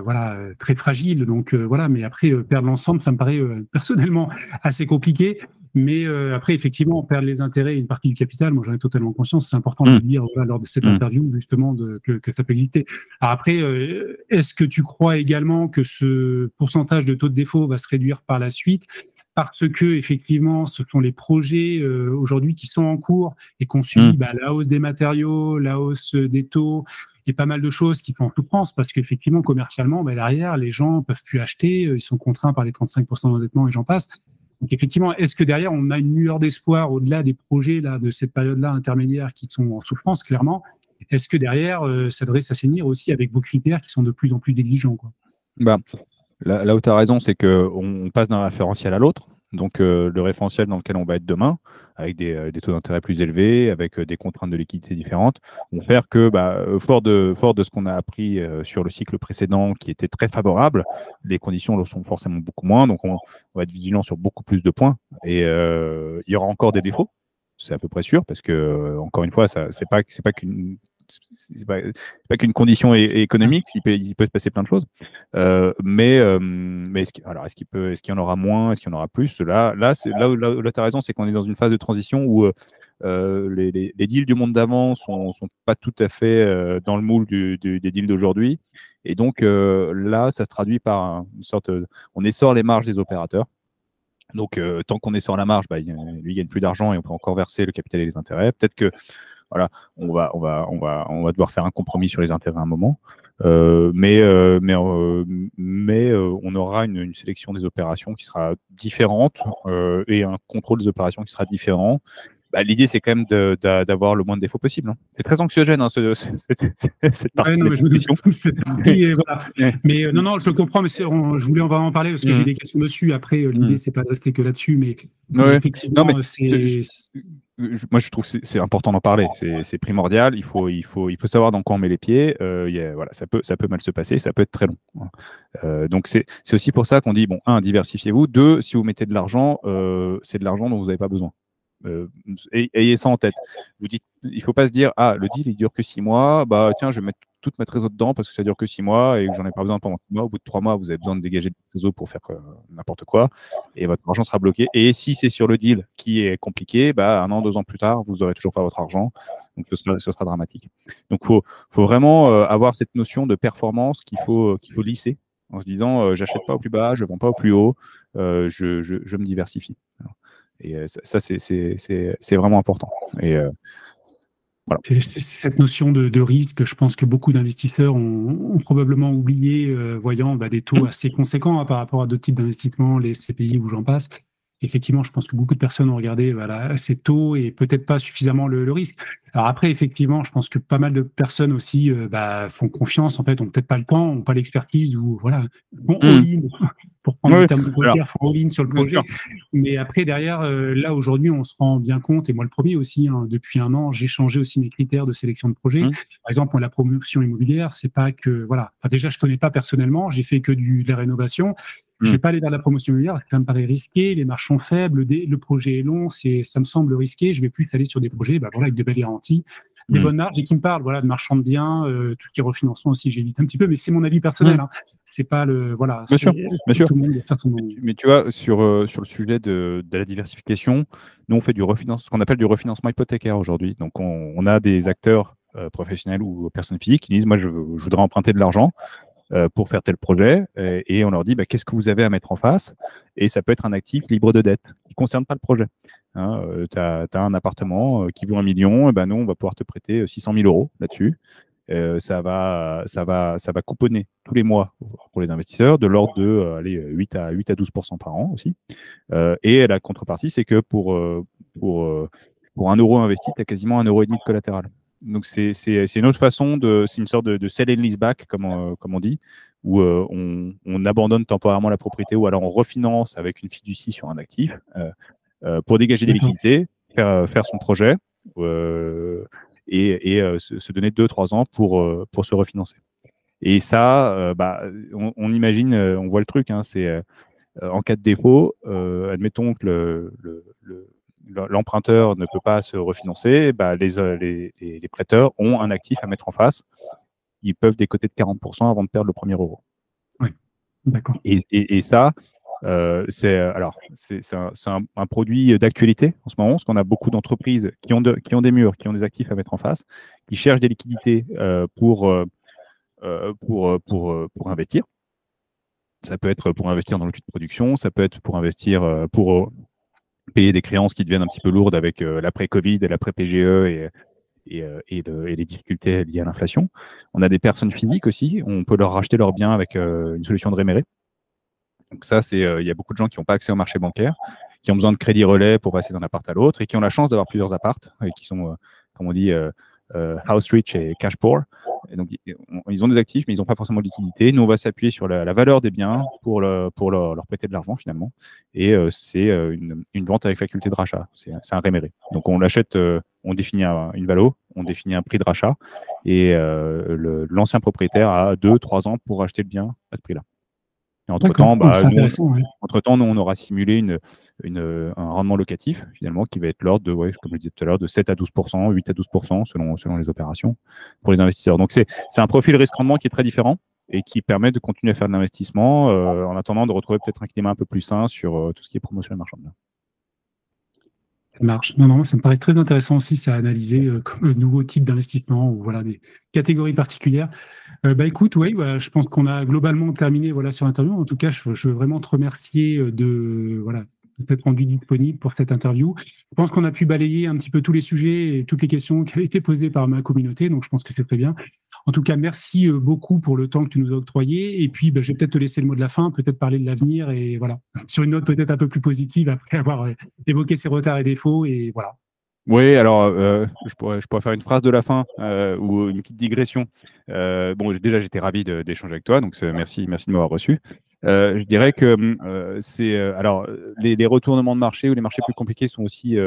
Speaker 1: voilà, très fragile. Donc voilà, mais après perdre l'ensemble, ça me paraît personnellement assez compliqué. Mais après, effectivement, perdre les intérêts et une partie du capital, moi j'en ai totalement conscience. C'est important de le dire voilà, lors de cette interview, justement, que ça peut exister. Alors après, est-ce que tu crois également que ce pourcentage de taux de défaut va se réduire par la suite? Parce que effectivement, ce sont les projets aujourd'hui qui sont en cours et qu'on subit la hausse des matériaux, la hausse des taux, et pas mal de choses qui sont en souffrance parce qu'effectivement, commercialement, derrière, les gens peuvent plus acheter, ils sont contraints par les 35% d'endettement et j'en passe. Donc effectivement, est-ce que derrière, on a une lueur d'espoir au-delà des projets là, de cette période-là intermédiaire qui sont en souffrance, clairement? Est-ce que derrière, ça devrait s'assainir aussi avec vos critères qui sont de plus en plus exigeants, quoi?
Speaker 2: Là où tu as raison, c'est qu'on passe d'un référentiel à l'autre. Donc, le référentiel dans lequel on va être demain, avec des taux d'intérêt plus élevés, avec des contraintes de liquidité différentes, vont faire que, fort de ce qu'on a appris sur le cycle précédent, qui était très favorable, les conditions le sont forcément beaucoup moins. Donc, on va être vigilant sur beaucoup plus de points. Et il y aura encore des défauts, c'est à peu près sûr, parce que, encore une fois, c'est pas qu'une qu'une condition économique, il peut se passer plein de choses. Mais est-ce qu'il y en aura moins, est-ce qu'il y en aura plus? Là tu as raison, c'est qu'on est dans une phase de transition où les deals du monde d'avant sont pas tout à fait dans le moule des deals d'aujourd'hui. Et donc là, ça se traduit par une sorte on essore les marges des opérateurs. Donc, tant qu'on essore la marge, lui, il gagne plus d'argent et on peut encore verser le capital et les intérêts. Peut-être que voilà, on va devoir faire un compromis sur les intérêts à un moment, mais on aura une sélection des opérations qui sera différente et un contrôle des opérations qui sera différent. L'idée, c'est quand même d'avoir le moins de défauts possible. Hein. C'est très anxiogène, hein, cette partie
Speaker 1: non, mais je
Speaker 2: discussion.
Speaker 1: Voilà. Mais non, je comprends, mais je voulais en vraiment parler parce que j'ai des questions dessus. Après, l'idée, c'est pas de rester que là-dessus, mais effectivement,
Speaker 2: moi, je trouve que c'est important d'en parler. C'est primordial. Il faut savoir dans quoi on met les pieds. Voilà, ça peut mal se passer, ça peut être très long. Donc, c'est aussi pour ça qu'on dit, bon, 1, diversifiez-vous. 2, si vous mettez de l'argent, c'est de l'argent dont vous n'avez pas besoin. Ayez ça en tête. Vous dites, il ne faut pas se dire, le deal, il dure que 6 mois. Tiens, je vais mettre toute ma trésor dedans parce que ça dure que 6 mois et que j'en ai pas besoin pendant 6 mois. Au bout de 3 mois, vous avez besoin de dégager du trésor pour faire n'importe quoi et votre argent sera bloqué. Et si c'est sur le deal qui est compliqué, 1 an, 2 ans plus tard, vous n'aurez toujours pas votre argent. Donc, ce sera dramatique. Donc, il faut vraiment avoir cette notion de performance qu'il faut lisser en se disant, j'achète pas au plus bas, je vends pas au plus haut, je me diversifie. Alors, et ça, c'est vraiment important. Et voilà.
Speaker 1: C'est cette notion de risque, je pense que beaucoup d'investisseurs ont probablement oublié, voyant des taux assez conséquents par rapport à d'autres types d'investissements, les CPI ou j'en passe. Effectivement, je pense que beaucoup de personnes ont regardé ces taux et peut-être pas suffisamment le risque. Alors après, effectivement, je pense que pas mal de personnes aussi font confiance, en fait, ont peut-être pas le temps, ont pas l'expertise ou voilà, font all-in, pour prendre le terme de poker, font all-in sur le projet. Mais après, derrière, là, aujourd'hui, on se rend bien compte, et moi le premier aussi, depuis 1 an, j'ai changé aussi mes critères de sélection de projet. Par exemple, la promotion immobilière, c'est pas que, voilà, déjà, je connais pas personnellement, j'ai fait que de la rénovation. Je ne vais pas aller vers la promotion immobilière, ça me paraît risqué, les marges sont faibles, le projet est long, ça me semble risqué. Je vais plus aller sur des projets avec de belles garanties, des bonnes marges et qui me parlent de marchand de biens, tout ce qui est refinancement aussi, j'évite un petit peu, mais c'est mon avis personnel. C'est pas le. Voilà,
Speaker 2: bien sûr.
Speaker 1: Tout le monde doit faire son.
Speaker 2: Mais tu vois, sur le sujet de la diversification, nous, on fait ce qu'on appelle du refinancement hypothécaire aujourd'hui. Donc, on a des acteurs professionnels ou personnes physiques qui disent, moi, je voudrais emprunter de l'argent pour faire tel projet, et on leur dit qu'est-ce que vous avez à mettre en face, et ça peut être un actif libre de dette qui ne concerne pas le projet. Tu as un appartement qui vaut 1 million, et nous on va pouvoir te prêter 600 000 euros là-dessus, ça va couponner tous les mois pour les investisseurs de l'ordre de 8 à 12% par an aussi. Et la contrepartie, c'est que pour 1 € investi, tu as quasiment 1,5 € de collatéral. Donc, c'est une autre façon, c'est une sorte de sell and lease back, comme on dit, où on abandonne temporairement la propriété ou alors on refinance avec une fiducie sur un actif pour dégager des liquidités, faire son projet et se donner 2-3 ans pour se refinancer. Et ça, on imagine, on voit le truc, hein, c'est en cas de défaut, admettons que l'emprunteur ne peut pas se refinancer, les prêteurs ont un actif à mettre en face. Ils peuvent décoter de 40% avant de perdre le premier euro.
Speaker 1: Oui, d'accord.
Speaker 2: Et ça, c'est un produit d'actualité en ce moment, parce qu'on a beaucoup d'entreprises qui ont des murs, qui ont des actifs à mettre en face, qui cherchent des liquidités pour investir. Ça peut être pour investir dans l'outil de production, ça peut être pour investir pour payer des créances qui deviennent un petit peu lourdes avec l'après-Covid et l'après-PGE et les difficultés liées à l'inflation. On a des personnes physiques aussi, on peut leur racheter leurs biens avec une solution de réméré. Donc ça, il y a beaucoup de gens qui n'ont pas accès au marché bancaire, qui ont besoin de crédit relais pour passer d'un appart à l'autre et qui ont la chance d'avoir plusieurs apparts et qui sont, comme on dit, house rich et cash poor. Et donc, ils ont des actifs, mais ils n'ont pas forcément de liquidité. Nous, on va s'appuyer sur la valeur des biens pour leur prêter de l'argent, finalement. Et c'est une vente avec faculté de rachat. C'est un réméré. Donc, on l'achète, on définit une valo, on définit un prix de rachat, et l'ancien propriétaire a 2-3 ans pour acheter le bien à ce prix-là. Et entre-temps, nous, on aura simulé un rendement locatif, finalement, qui va être l'ordre de, comme je disais tout à l'heure, de 7 à 12%, 8 à 12% selon les opérations pour les investisseurs. Donc, c'est un profil risque-rendement qui est très différent et qui permet de continuer à faire de l'investissement en attendant de retrouver peut-être un climat un peu plus sain sur tout ce qui est promotion et marchand de biens.
Speaker 1: Ça marche. Non, ça me paraît très intéressant aussi, ça à analyser comme un nouveau type d'investissement ou voilà, des catégories particulières. Écoute, je pense qu'on a globalement terminé sur l'interview. En tout cas, je veux vraiment te remercier de t'être rendu disponible pour cette interview. Je pense qu'on a pu balayer un petit peu tous les sujets et toutes les questions qui avaient été posées par ma communauté, donc je pense que c'est très bien. En tout cas, merci beaucoup pour le temps que tu nous as octroyé. Et puis, je vais peut-être te laisser le mot de la fin, peut-être parler de l'avenir et voilà, sur une note peut-être un peu plus positive après avoir évoqué ses retards et défauts et voilà.
Speaker 2: Oui, alors je pourrais faire une phrase de la fin ou une petite digression. Déjà, j'étais ravi d'échanger avec toi, donc merci de m'avoir reçu. Je dirais que les retournements de marché ou les marchés plus compliqués sont aussi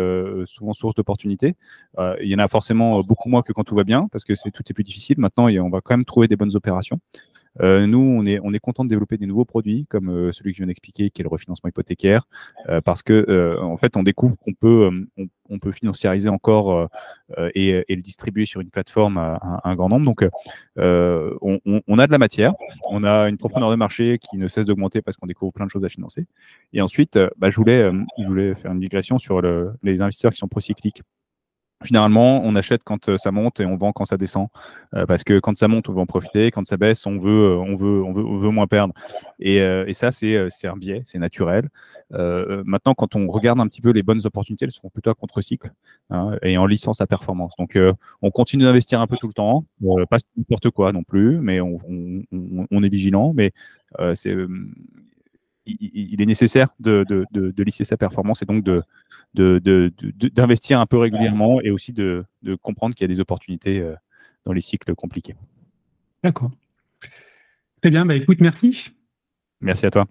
Speaker 2: souvent source d'opportunités. Il y en a forcément beaucoup moins que quand tout va bien, parce que tout est plus difficile. Maintenant, on va quand même trouver des bonnes opérations. Nous, on est content de développer des nouveaux produits comme celui que je viens d'expliquer, qui est le refinancement hypothécaire, parce que en fait, on découvre qu'on peut financiariser encore et le distribuer sur une plateforme à un grand nombre. Donc, on a de la matière, on a une profondeur de marché qui ne cesse d'augmenter parce qu'on découvre plein de choses à financer. Et ensuite, je voulais faire une digression sur les investisseurs qui sont procycliques. Généralement, on achète quand ça monte et on vend quand ça descend, parce que quand ça monte, on veut en profiter, quand ça baisse, on veut moins perdre. Et ça, c'est un biais, c'est naturel. Maintenant, quand on regarde un petit peu les bonnes opportunités, elles sont plutôt à contre-cycle, hein, et en licence à performance. Donc, on continue d'investir un peu tout le temps, pas n'importe quoi non plus, mais on est vigilant. Mais il est nécessaire de lisser sa performance et donc d'investir un peu régulièrement et aussi de comprendre qu'il y a des opportunités dans les cycles compliqués.
Speaker 1: D'accord. Très bien, écoute, merci.
Speaker 2: Merci à toi.